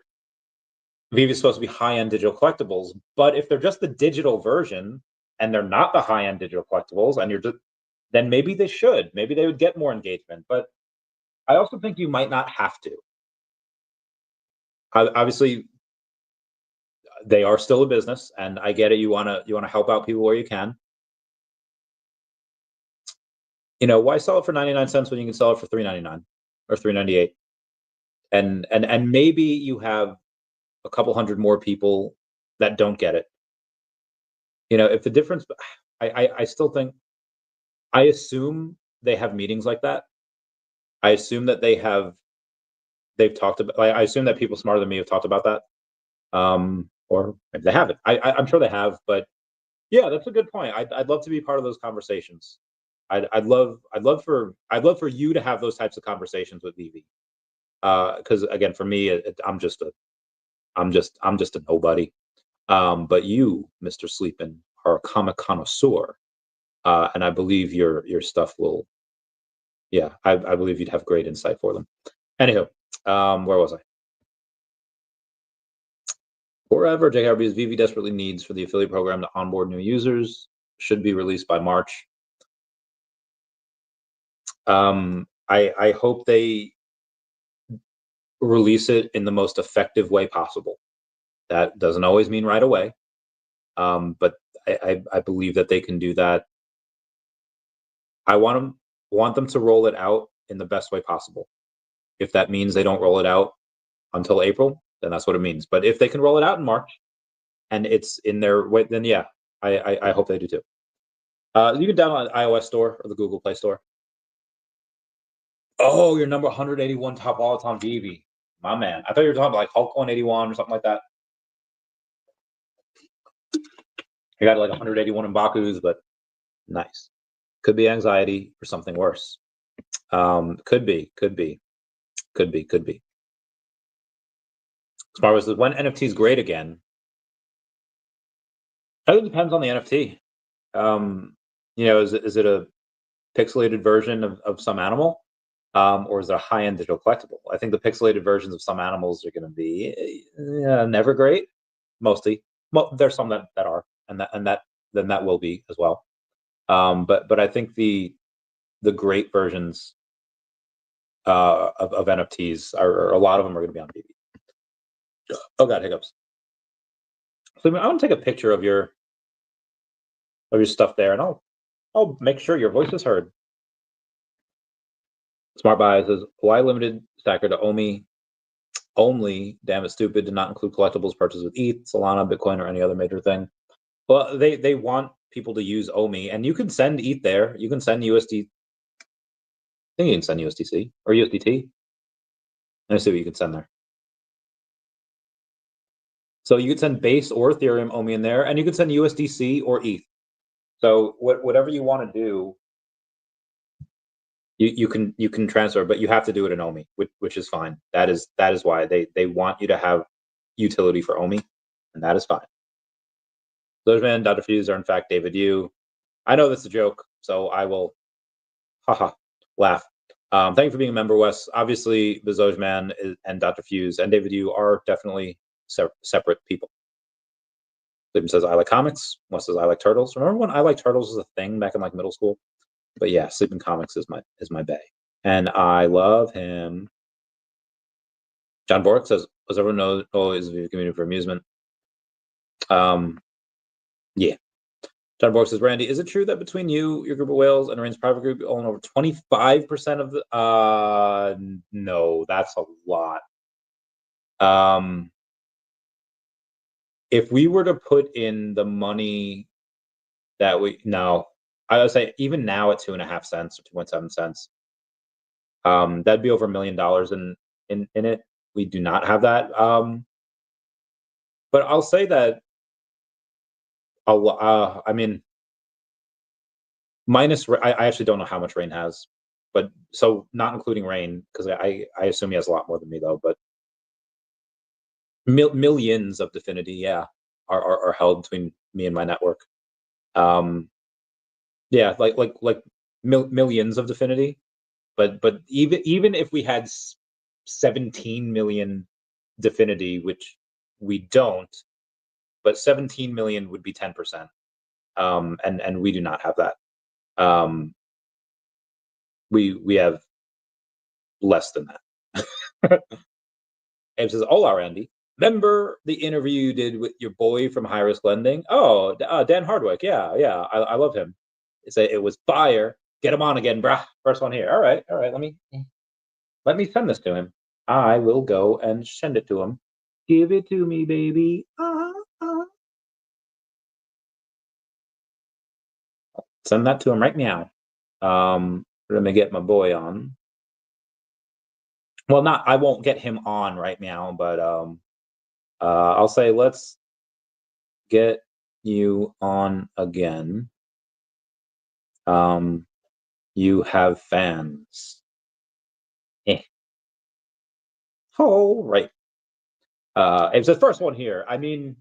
VeVe is supposed to be high-end digital collectibles. But if they're just the digital version and they're not the high-end digital collectibles, and then maybe they should. Maybe they would get more engagement. But I also think you might not have to. Obviously, they are still a business, and I get it. You wanna help out people where you can. Why sell it for 99 cents when you can sell it for $3.99 or $3.98? And maybe you have a couple hundred more people that don't get it. If the difference, I still think, I assume they have meetings like that. I assume that they've talked about, I assume that people smarter than me have talked about that. Or maybe they haven't. I'm sure they have, but yeah, that's a good point. I'd love to be part of those conversations. I'd love for you to have those types of conversations with VeVe. Because again, for me, I'm just a nobody. But you, Mr. Sleepin, are a comic connoisseur, and I believe your stuff will. Yeah, I believe you'd have great insight for them. Anywho, where was I? Forever, JRB's VeVe desperately needs for the affiliate program to onboard new users. Should be released by March. I hope they release it in the most effective way possible. That doesn't always mean right away, but I believe that they can do that. I want them to roll it out in the best way possible. If that means they don't roll it out until April, then that's what it means. But if they can roll it out in March and it's in their way, then yeah, I hope they do too. You can download the iOS store or the Google Play Store. Oh, your number 181 top wallets on VeVe. My man. I thought you were talking about like Hulk 181 or something like that. You got like 181 Mbakus, but nice. Could be anxiety or something worse. Could be. As far as when NFT is great again, it depends on the NFT. Is it a pixelated version of some animal? Or is it a high-end digital collectible? I think the pixelated versions of some animals are going to be never great. Mostly, well, there's some that are, and that will be as well. But I think the great versions of NFTs are a lot of them are going to be on VeVe. Oh god, hiccups. So I want to take a picture of your stuff there, and I'll make sure your voice is heard. Smart Buy says, why limited stacker to OMI only? Damn it, stupid. Did not include collectibles purchased with ETH, Solana, Bitcoin, or any other major thing. Well, they want people to use OMI, and you can send ETH there. You can send USD. I think you can send USDC or USDT. Let me see what you can send there. So you could send Base or Ethereum OMI in there, and you can send USDC or ETH. So whatever you want to do, you can transfer, but you have to do it in OMI, which is fine. That is why they want you to have utility for OMI, and that is fine. Dogeman, Dr. Fuse are in fact David Yu. I know that's a joke, so I will laugh. Thank you for being a member, Wes. Obviously, the Dogeman and Dr. Fuse and David Yu are definitely separate people. Liam says, I like comics. Wes says, I like turtles. Remember when I like turtles was a thing back in like middle school? But yeah, Sleeping Comics is my bae. And I love him. John Bork says, as everyone knows, always a community for amusement. Yeah. John Bork says, Randy, is it true that between you, your group of whales, and Rain's private group, you own over 25% of the no, that's a lot. If we were to put in the money that I would say even now at 2.5 cents or 2.7 cents, that'd be over $1 million in it. We do not have that. But I'll say that I mean, minus I actually don't know how much Rain has, but so not including Rain, because I assume he has a lot more than me though, but millions of Definity, yeah, are held between me and my network. Yeah, like millions of Definity, but even if we had 17 million Definity, which we don't, but 17 million would be 10%, and we do not have that. We have less than that. Abe says, hola, Randy. Remember the interview you did with your boy from High Risk Lending? Oh, Dan Hardwick. Yeah. I love him. It was fire. Get him on again, brah. First one here. All right. Let me send this to him. I will go and send it to him. Give it to me, baby. Send that to him right now. Let me get my boy on. Well, I won't get him on right now, but I'll say let's get you on again. You have fans. Oh, right. It says first one here. I mean,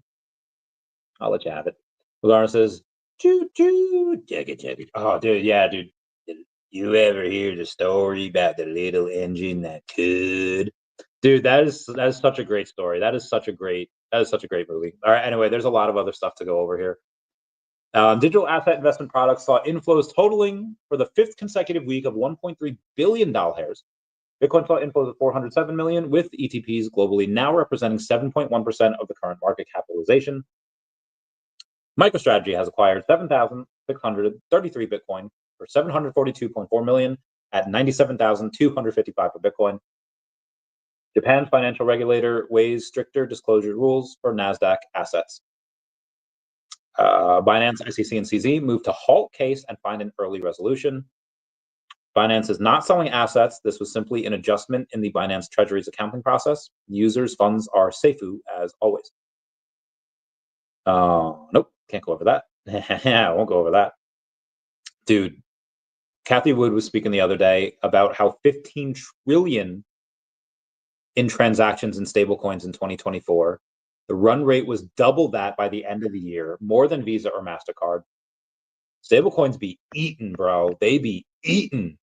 I'll let you have it. Laura says, choo choo, check it. Oh, dude, yeah, dude. Did you ever hear the story about the little engine that could? Dude, that is such a great story. That is such a great movie. All right. Anyway, there's a lot of other stuff to go over here. Digital asset investment products saw inflows totaling for the 5th consecutive week of $1.3 billion. Bitcoin saw inflows of 407 million, with ETPs globally now representing 7.1% of the current market capitalization. MicroStrategy has acquired 7,633 Bitcoin for 742.4 million at 97,255 per Bitcoin. Japan's financial regulator weighs stricter disclosure rules for Nasdaq assets. Binance, SEC, and CZ moved to halt case and find an early resolution. Binance is not selling assets. This was simply an adjustment in the Binance Treasury's accounting process. Users' funds are seifu as always. Nope, can't go over that. I won't go over that. Dude, Kathy Wood was speaking the other day about how 15 trillion in transactions in stablecoins in 2024. The run rate was double that by the end of the year, more than Visa or MasterCard. Stablecoins be eaten, bro. They be eaten.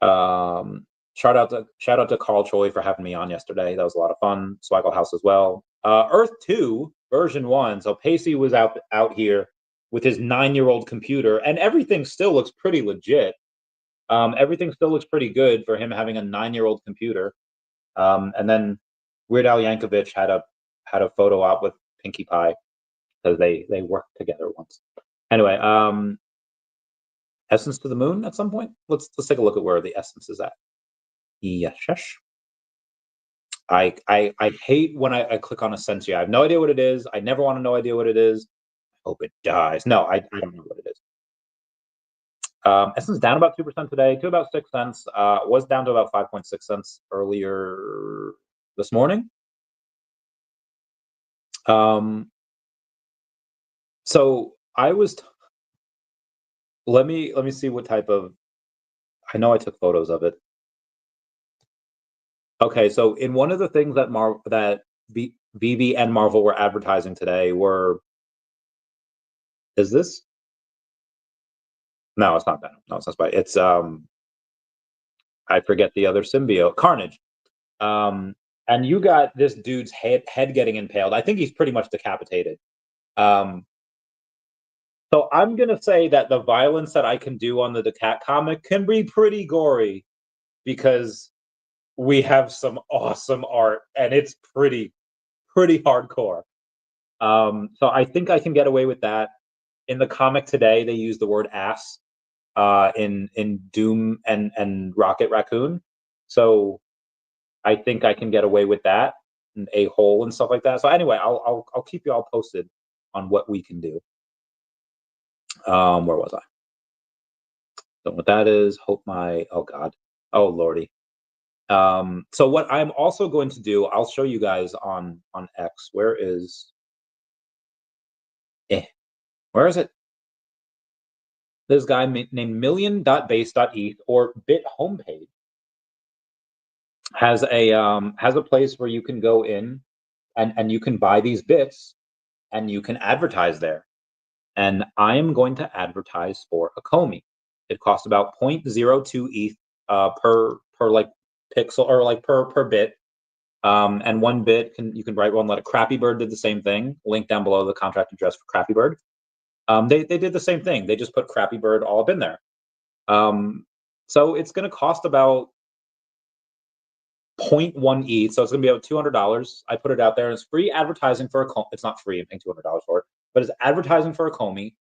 Shout out to Carl Choi for having me on yesterday. That was a lot of fun. Swaggle House as well. Earth 2 version 1. So Pacey was out here with his 9-year-old computer, and everything still looks pretty legit. Everything still looks pretty good for him having a 9-year-old computer. And then Weird Al Yankovic had a photo op with Pinkie Pie because they worked together once. Anyway, Essence to the Moon at some point. Let's take a look at where the Essence is at. Yes. I hate when I click on Essentia. I have no idea what it is. I never want to know idea what it is. I hope it dies. No, I don't know what it is. Essence down about 2% today to about 6 cents. Was down to about 5.6 cents earlier this morning. So I was. Let me see what type of. I know I took photos of it. Okay, so in one of the things that VeVe and Marvel were advertising today were. Is this? No, it's not Venom. No, it's not Spidey. It's I forget the other symbiote, Carnage. And you got this dude's head getting impaled. I think he's pretty much decapitated. So I'm gonna say that the violence that I can do on the Cat comic can be pretty gory because we have some awesome art and it's pretty hardcore. So I think I can get away with that. In the comic today, they use the word ass in Doom and Rocket Raccoon. So I think I can get away with that and a hole and stuff like that. So anyway, I'll keep you all posted on what we can do. Where was I? So what that is, oh God, oh Lordy. So what I'm also going to do, I'll show you guys on X. Where is it? This guy named million.base.eth or bit homepage has a place where you can go in and you can buy these bits and you can advertise there. And I am going to advertise for Ecomi. It costs about 0.02 ETH per like pixel or like per bit. And one bit you can write one letter. Crappy Bird did the same thing. Link down below the contract address for Crappy Bird. They did the same thing. They just put Crappy Bird all up in there. So it's going to cost about 0.1 ETH. So it's going to be about $200. I put it out there. And it's free advertising for Ecomi. It's not free. I'm paying $200 for it, but it's advertising for Ecomi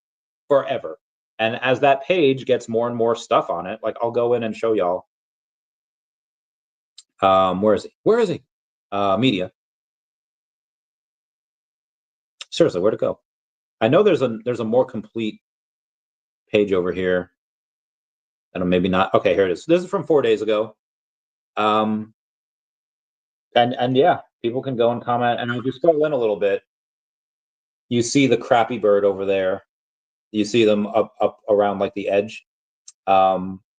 forever. And as that page gets more and more stuff on it, like I'll go in and show y'all. Where is he? Media. Seriously, where'd it go? I know there's a more complete page over here. And maybe not. Okay, here it is. This is from 4 days ago. And yeah, people can go and comment. And if you scroll in a little bit, you see the Crappy Bird over there. You see them up around like the edge,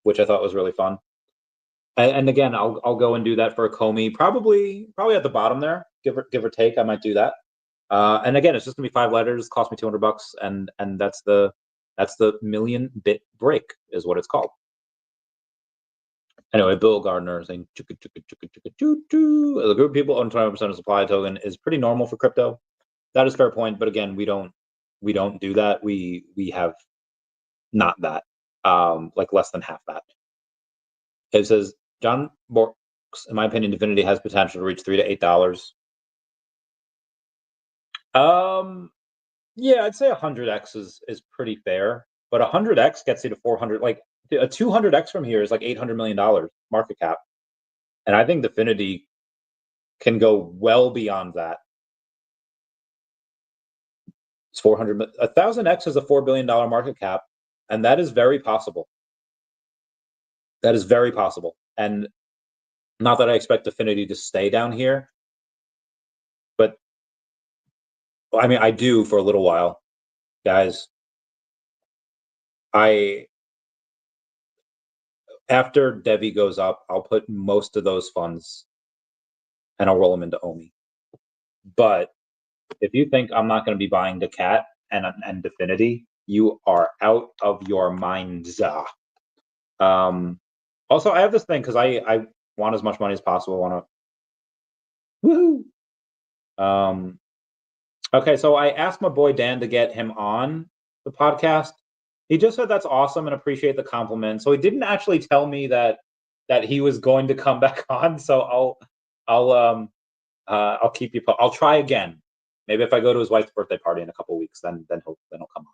which I thought was really fun. And again, I'll go and do that for Ecomi, probably at the bottom there, give or take. I might do that. And again, it's just gonna be 5 letters, cost me $200, and that's the million bit break is what it's called. Anyway, Bill Gardner saying the group of people own 20% of supply token is pretty normal for crypto. That is a fair point, but again, we don't do that. We have not that, like less than half that. It says John Borks, in my opinion, Definity has potential to reach $3 to $8. Yeah, I'd say 100x is pretty fair, but 100x gets you to 400. Like a 200x from here is like $800 million market cap, and I think Definity can go well beyond that. It's 400. 1,000x is a $4 billion market cap, and that is very possible. That is very possible. And not that I expect Definity to stay down here, but I mean, I do for a little while, guys. After Devi goes up, I'll put most of those funds and I'll roll them into OMI. But if you think I'm not going to be buying the cat and Definity, you are out of your minds. Also, I have this thing because I want as much money as possible. I want to woohoo. Okay, so I asked my boy Dan to get him on the podcast. He just said that's awesome and appreciate the compliment. So he didn't actually tell me that he was going to come back on. So I'll keep you. I'll try again. Maybe if I go to his wife's birthday party in a couple of weeks, then he'll come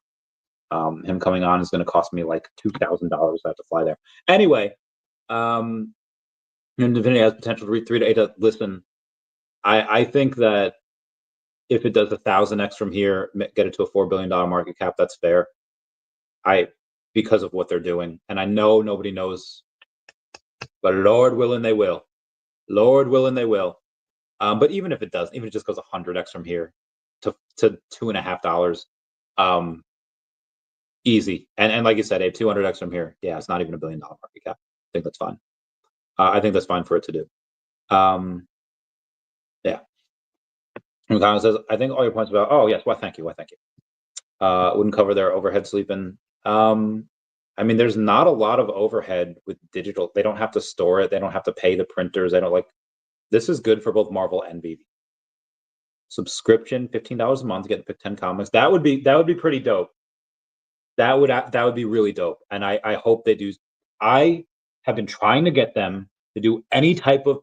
on. Him coming on is going to cost me like $2,000. I have to fly there. Anyway, and Definity has potential to reach 3 to 8. Listen, I think that if it does 1,000x from here, get it to a $4 billion market cap, that's fair. Because of what they're doing, and I know nobody knows, but Lord willing, they will. Lord willing, they will. But even if it does, even if it just goes 100x from here to $2.50, easy. And like you said, 200x from here, yeah, it's not even $1 billion market cap. I think that's fine. I think that's fine for it to do. Yeah. And Kyle says, I think all your points about. Oh yes, why thank you. Wouldn't cover their overhead sleeping. I mean, there's not a lot of overhead with digital. They don't have to store it. They don't have to pay the printers. They don't like. This is good for both Marvel and VeVe. Subscription, $15 a month, get to pick 10 comics. That would be pretty dope. That would be really dope. And I hope they do. I have been trying to get them to do any type of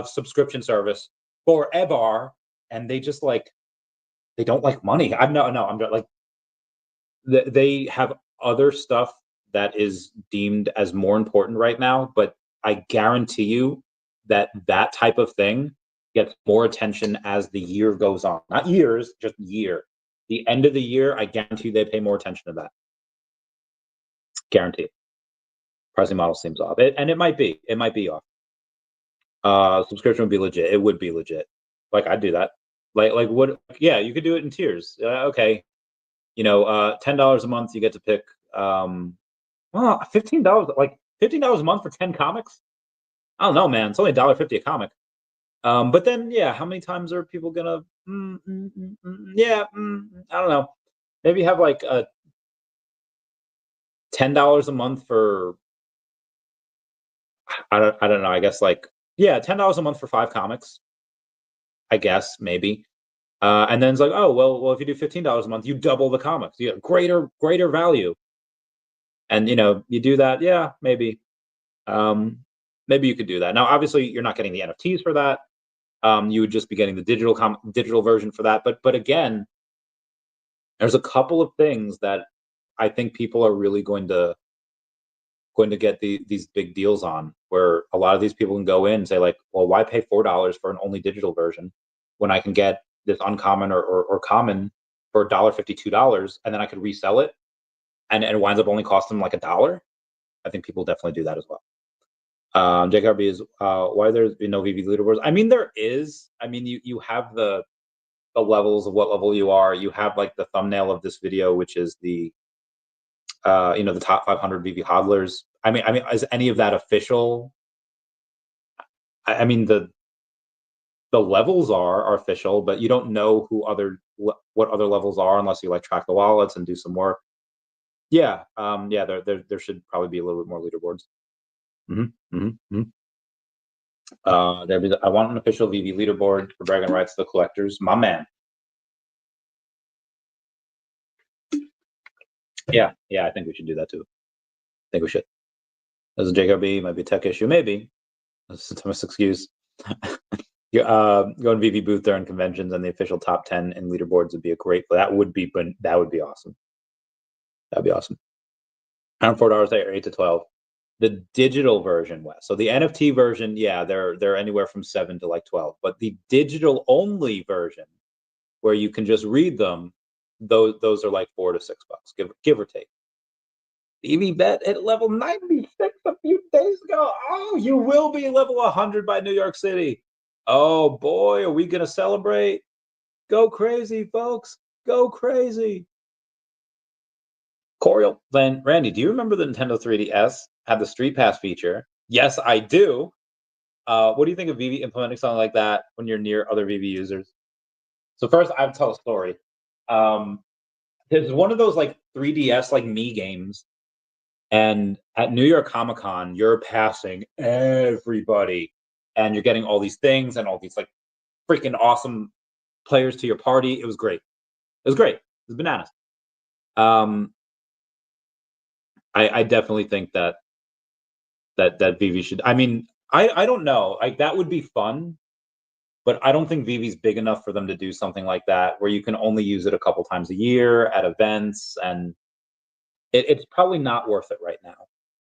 subscription service forever, and they just they don't like money. I'm like they have other stuff that is deemed as more important right now, but I guarantee you that type of thing gets more attention as the year goes on. Not years, just year. The end of the year, I guarantee you they pay more attention to that. Guaranteed. Pricing model seems off. And it might be. It might be off. Subscription would be legit. It would be legit. Like, I'd do that. Like what? Yeah, you could do it in tiers. Okay. $10 a month, you get to pick $15, like $15 a month for 10 comics. I don't know, man. It's only $1.50 a comic. But then, yeah, how many times are people gonna? I don't know. Maybe have like a $10 a month for. I don't know. I guess $10 a month for 5 comics. I guess maybe. And then it's like, oh well, if you do $15 a month, you double the comics. You have greater value. And you do that, yeah, maybe. Maybe you could do that. Now, obviously, you're not getting the NFTs for that. You would just be getting the digital version for that. But again, there's a couple of things that I think people are really going to get these big deals on, where a lot of these people can go in and say like, well, why pay $4 for an only digital version when I can get this uncommon or common for $1.50, $2, and then I could resell it, and it winds up only costing like $1. I think people definitely do that as well. JKRB is why there's been no VeVe leaderboards. I mean, there is. I mean, you have the levels of what level you are. You have like the thumbnail of this video, which is the the top 500 VeVe hodlers. I mean, is any of that official? I mean, the levels are official, but you don't know what other levels are unless you track the wallets and do some work. Yeah, there should probably be a little bit more leaderboards. I want an official VeVe leaderboard for bragging rights to the collectors. My man. Yeah, I think we should do that too. I think we should. As a JKB, might be a tech issue, maybe. That's a Thomas excuse. Go to VeVe booth during conventions, and the official top 10 in leaderboards would be a great. That would be awesome. That'd be awesome. Around $4 or 8 to 12. The digital version, Wes. So the NFT version, yeah, they're anywhere from 7 to 12. But the digital only version, where you can just read them, those are like $4 to $6, give or take. VeVe bet at level 96 a few days ago. Oh, you will be level 100 by New York City. Oh boy, are we gonna celebrate? Go crazy, folks. Go crazy. Coriel, then Randy, do you remember the Nintendo 3DS had the Street Pass feature? Yes, I do. What do you think of VeVe implementing something like that when you're near other VeVe users? So first, I have to tell a story. There's one of those like 3DS like me games, and at New York Comic Con, you're passing everybody, and you're getting all these things and all these like freaking awesome players to your party. It was great. It was great. It was bananas. I definitely think that VeVe should. I mean, I don't know. Like that would be fun, but I don't think VeVe's big enough for them to do something like that where you can only use it a couple times a year at events, and it's probably not worth it right now.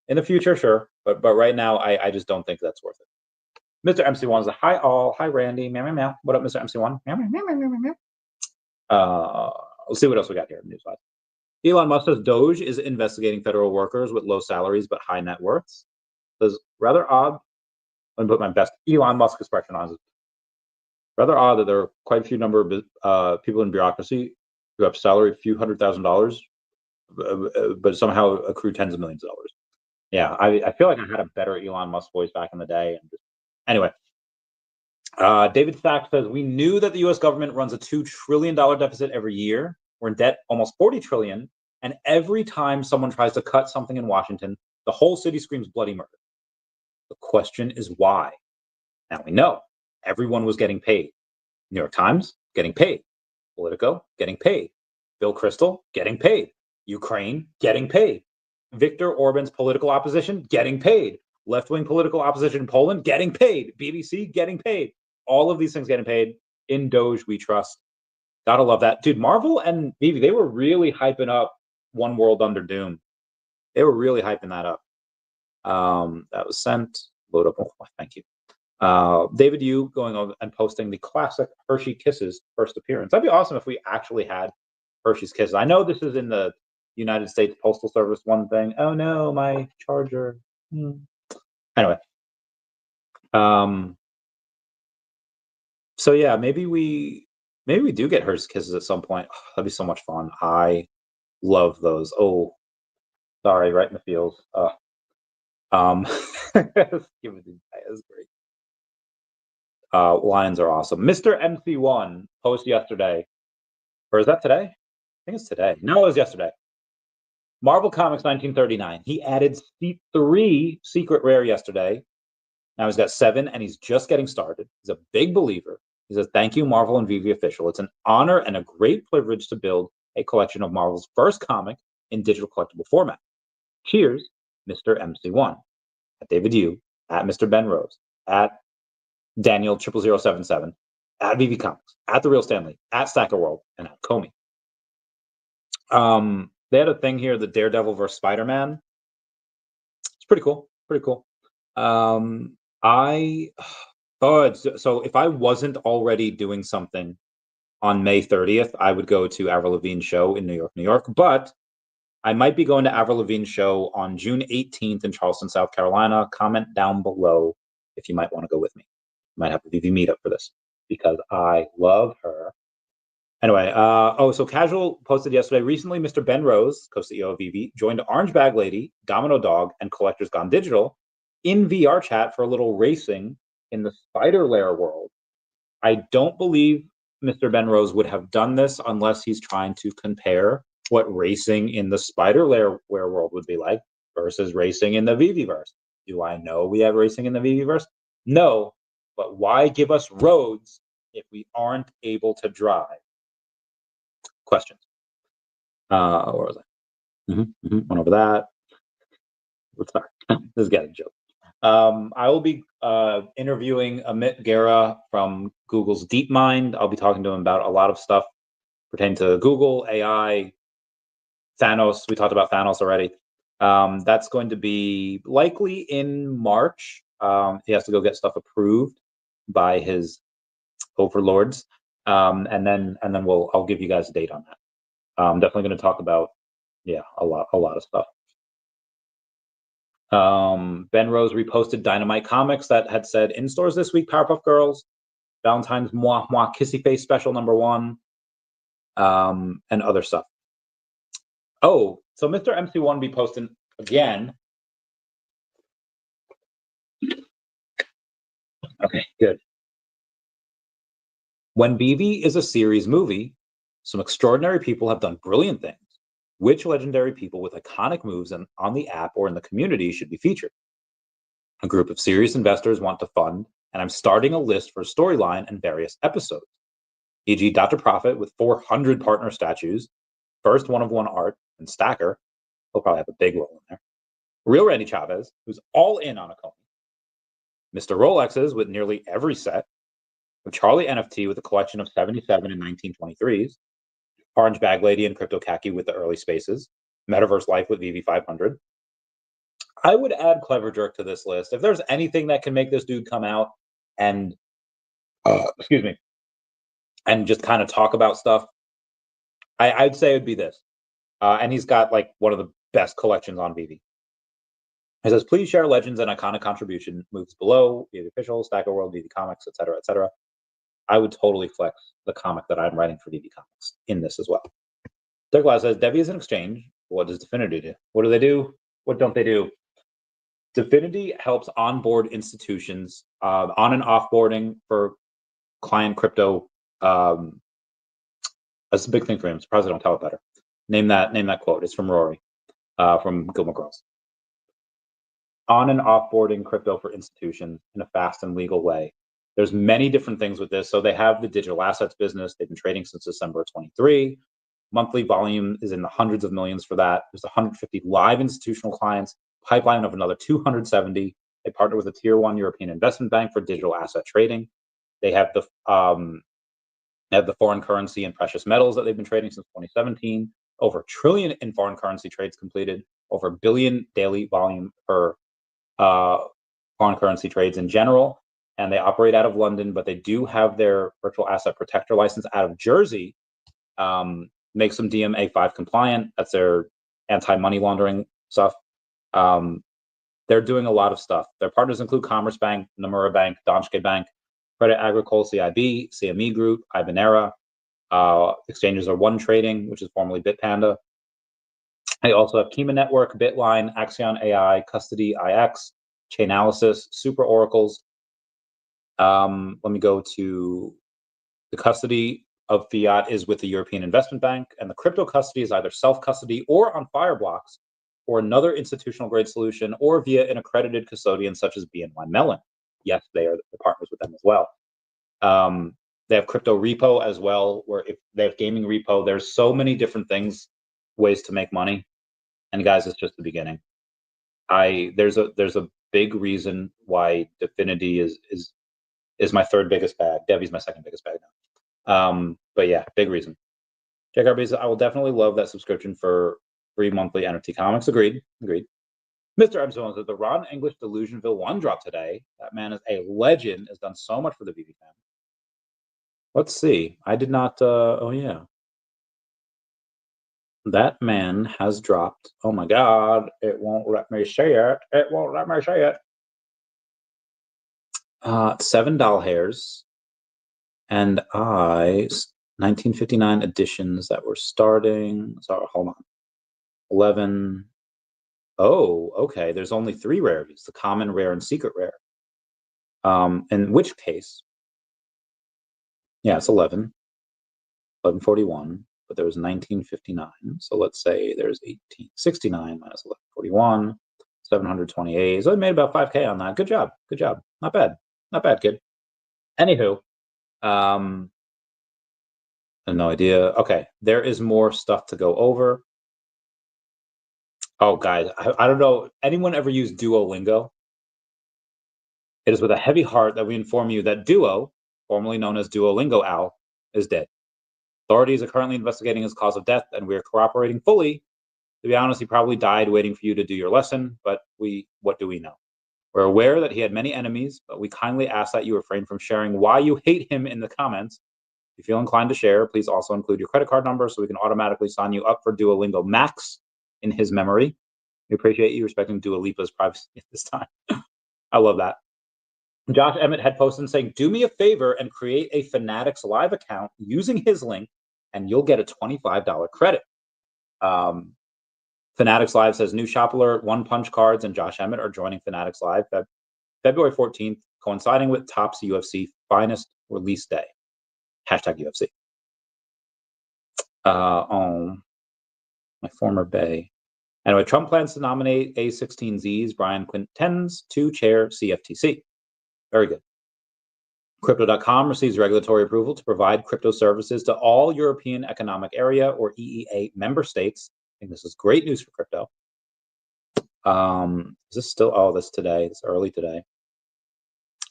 In the future, sure, but right now, I just don't think that's worth it. Mr. MC1 is a hi all, hi Randy, meow meow meow. What up, Mr. MC1? Meow meow meow meow meow meow. Let's see what else we got here. Newswise. Elon Musk says Doge is investigating federal workers with low salaries but high net worths. Says rather odd. Let me put my best Elon Musk expression on it. Rather odd that there are quite a few number of people in bureaucracy who have salary a few $100,000, but somehow accrue tens of millions of dollars. Yeah, I feel like I had a better Elon Musk voice back in the day. Anyway, David Sachs says we knew that the U.S. government runs a $2 trillion deficit every year. We're in debt almost $40 trillion, and every time someone tries to cut something in Washington, the whole city screams bloody murder. The question is why. Now we know everyone was getting paid. New York Times getting paid. Politico getting paid. Bill Kristol getting paid. Ukraine getting paid. Viktor Orban's political opposition getting paid. Left-wing political opposition in Poland getting paid. BBC getting paid. All of these things getting paid. In Doge we trust. Gotta love that. Dude, Marvel and VeVe, they were really hyping up One World Under Doom. They were really hyping that up. That was sent. Load up. Oh, thank you. David Yu going on and posting the classic Hershey Kisses first appearance. That'd be awesome if we actually had Hershey's Kisses. I know this is in the United States Postal Service one thing. Oh no, my charger. Anyway. So yeah, maybe we do get Hershey's Kisses at some point. Oh, that'd be so much fun. I love those. Oh, sorry, right in the feels. That's great. Lions are awesome. Mr. MC1 post yesterday, or is that today? I think it's today. No, it was yesterday. Marvel Comics 1939. He added 3 secret rare yesterday. Now he's got 7, and he's just getting started. He's a big believer. He says, "Thank you, Marvel and VeVe official. It's an honor and a great privilege to build a collection of Marvel's first comic in digital collectible format. Cheers, Mr. MC1." At David Yu, at Mr. Ben Rose, at Daniel 00077, at VeVe Comics, at The Real Stanley, at Stacker World, and at Ecomi. They had a thing here, the Daredevil versus Spider-Man. It's pretty cool. Pretty cool. I thought, so if I wasn't already doing something on May 30th, I would go to Avril Lavigne's show in New York. But I might be going to Avril Lavigne's show on June 18th in Charleston, South Carolina. Comment down below if you might want to go with me. Might have a VeVe meetup for this because I love her. Anyway, so Casual posted yesterday. Recently, Mr. Ben Rose, co-CEO of VeVe, joined Orange Bag Lady, Domino Dog, and Collectors Gone Digital in VR chat for a little racing in the Spider Lair world. I don't believe Mr. Ben Rose would have done this unless he's trying to compare what racing in the Spider Lair world would be like versus racing in the VeVe-verse. Do I know we have racing in the VeVe-verse? No, but why give us roads if we aren't able to drive? Questions. Where was I? Went over that. Let's start. This is getting a joke. I will be interviewing Amit Gera from Google's DeepMind. I'll be talking to him about a lot of stuff pertaining to Google, AI, Thanos. We talked about Thanos already. That's going to be likely in March. He has to go get stuff approved by his overlords, and then I'll give you guys a date on that. I'm definitely going to talk about, a lot of stuff. Ben Rose reposted Dynamite Comics that had said in stores this week, Powerpuff Girls, Valentine's Mwah Mwah Kissy Face Special #1, and other stuff. Oh, so Mr. MC1 be posting again. Okay, good. When VeVe is a series movie, some extraordinary people have done brilliant things. Which legendary people with iconic moves on the app or in the community should be featured? A group of serious investors want to fund, and I'm starting a list for storyline and various episodes, e.g. Dr. Profit with 400 partner statues, first one-of-one art, and Stacker, he'll probably have a big role in there. Real Randy Chavez, who's all in on Ecomi. Mr. Rolexes with nearly every set. Charlie NFT with a collection of 77 and 1923s. Orange Bag Lady and Crypto Khaki with the early spaces. Metaverse Life with VeVe 500. I would add Clever Jerk to this list. If there's anything that can make this dude come out and, excuse me, and just kind of talk about stuff, I'd say it'd be this. And he's got like one of the best collections on VeVe. It says, please share legends and iconic contribution moves below, VeVe Official, Stacker World, VeVe Comics, etc., etc. I would totally flex the comic that I'm writing for VeVe Comics in this as well. Dirk Glass says, Devi is an exchange. What does Definity do? What do they do? What don't they do? Definity helps onboard institutions, on and offboarding for client crypto. That's a big thing for him. I'm surprised I don't tell it better. Name that quote. It's from Rory, from Gilmore Girls. On and offboarding crypto for institutions in a fast and legal way. There's many different things with this. So they have the digital assets business. They've been trading since December of 23. Monthly volume is in the hundreds of millions for that. There's 150 live institutional clients, pipeline of another 270. They partner with a tier 1 European investment bank for digital asset trading. They have the foreign currency and precious metals that they've been trading since 2017. Over $1 trillion in foreign currency trades completed. Over $1 billion daily volume per foreign currency trades in general. And they operate out of London, but they do have their virtual asset protector license out of Jersey. Makes them DMA5 compliant. That's their anti-money laundering stuff. They're doing a lot of stuff. Their partners include Commerce Bank, Nomura Bank, Danske Bank, Credit Agricole, CIB, CME Group, Ibanera. Exchanges are One Trading, which is formerly Bitpanda. They also have Kima Network, Bitline, Axion AI, Custody IX, Chainalysis, Super Oracles. Let me go to the custody of fiat is with the European Investment Bank, and the crypto custody is either self-custody or on Fireblocks or another institutional grade solution or via an accredited custodian such as BNY Mellon. Yes, they are the partners with them as well. They have crypto repo as well, where if they have gaming repo, there's so many different things, ways to make money. And guys, it's just the beginning. There's a big reason why Definity is my third biggest bag. Devi's my second biggest bag now. But yeah, big reason. Check our base. I will definitely love that subscription for free monthly NFT comics. Agreed. Mr. Epsilon says the Ron English Delusionville 1 drop today. That man is a legend, has done so much for the VeVe family. Let's see. I did not, oh yeah. That man has dropped. Oh my God, it won't let me say it. It won't let me say it. 7 doll hairs. And 1959 editions that were starting. Sorry, hold on. 11. Oh, okay. There's only 3 rarities: the common, rare, and secret rare. In which case, yeah, it's 1141, but there was 1959. So let's say there's 1869 minus 1141, 728. So I made about 5K on that. Good job. Not bad, kid. Anywho, I have no idea. Okay, there is more stuff to go over. Oh, guys, I don't know. Anyone ever use Duolingo? It is with a heavy heart that we inform you that Duo, formerly known as Duolingo Al, is dead. Authorities are currently investigating his cause of death, and we are cooperating fully. To be honest, he probably died waiting for you to do your lesson, but what do we know? We're aware that he had many enemies, but we kindly ask that you refrain from sharing why you hate him in the comments. If you feel inclined to share, please also include your credit card number so we can automatically sign you up for Duolingo Max in his memory. We appreciate you respecting Dua Lipa's privacy at this time. I love that. Josh Emmett had posted saying, do me a favor and create a Fanatics Live account using his link, and you'll get a $25 credit. Fanatics Live says, new shop alert, One Punch Cards and Josh Emmett are joining Fanatics Live February 14th, coinciding with Topps UFC Finest release day. Hashtag UFC. My former Bay. Anyway, Trump plans to nominate A16Z's Brian Quintens to chair CFTC. Very good. Crypto.com receives regulatory approval to provide crypto services to all European Economic Area or EEA member states. I think this is great news for crypto. Is this still? Oh, this today. It's early today.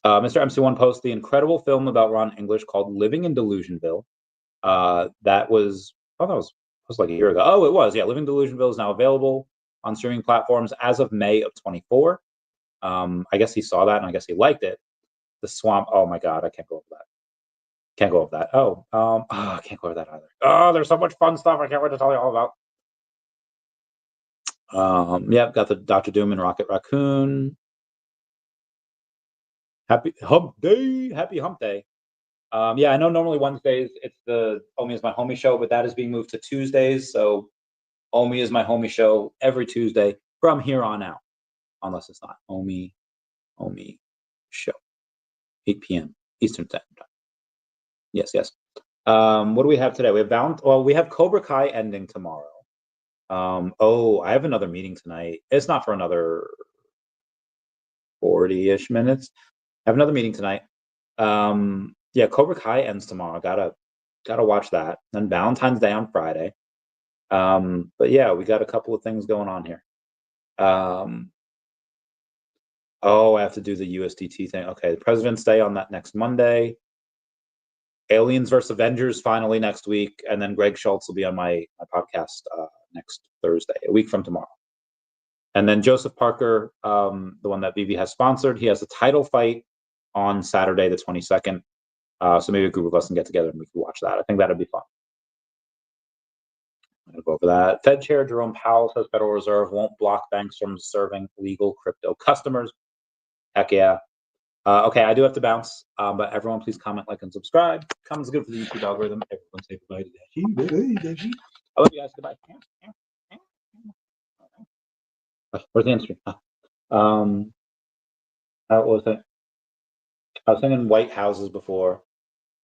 Mr. MC1 posts the incredible film about Ron English called Living in Delusionville. That was like a year ago. Oh, it was. Yeah, Living in Delusionville is now available on streaming platforms as of May of 24. I guess he saw that and I guess he liked it. The Swamp. Oh my God, I can't go over that. Can't go over that. I can't go over that either. Oh, there's so much fun stuff I can't wait to tell you all about. Yeah, got the Dr. Doom and Rocket Raccoon. Happy Hump Day. Happy Hump Day. Yeah, I know normally Wednesdays it's the OMI is my homie show, but that is being moved to Tuesdays. So OMI is my homie show every Tuesday from here on out, unless it's not OMI show, 8 p.m. Eastern Standard Time. Yes. What do we have today? We have we have Cobra Kai ending tomorrow. I have another meeting tonight. It's not for another 40-ish minutes. I have another meeting tonight. Yeah, Cobra Kai ends tomorrow. Gotta watch that. Then Valentine's Day on Friday. But yeah, we got a couple of things going on here. I have to do the USDT thing. Okay, the President's Day on that next Monday. Aliens vs. Avengers finally next week, and then Greg Schultz will be on my podcast next Thursday, a week from tomorrow. And then Joseph Parker, the one that VeVe has sponsored, he has a title fight on Saturday the 22nd. So maybe a group of us can get together and we can watch that. I think that'd be fun. I'm going to go over that. Fed Chair Jerome Powell says Federal Reserve won't block banks from serving legal crypto customers. Heck yeah. Okay, I do have to bounce, but everyone please comment, like, and subscribe. Comments good for the YouTube algorithm. Everyone say goodbye to that. I love you guys. Goodbye. Where's the end screen? What was it? I was singing White Houses before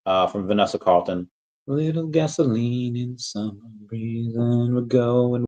from Vanessa Carlton. Little gasoline in summer breeze and we're going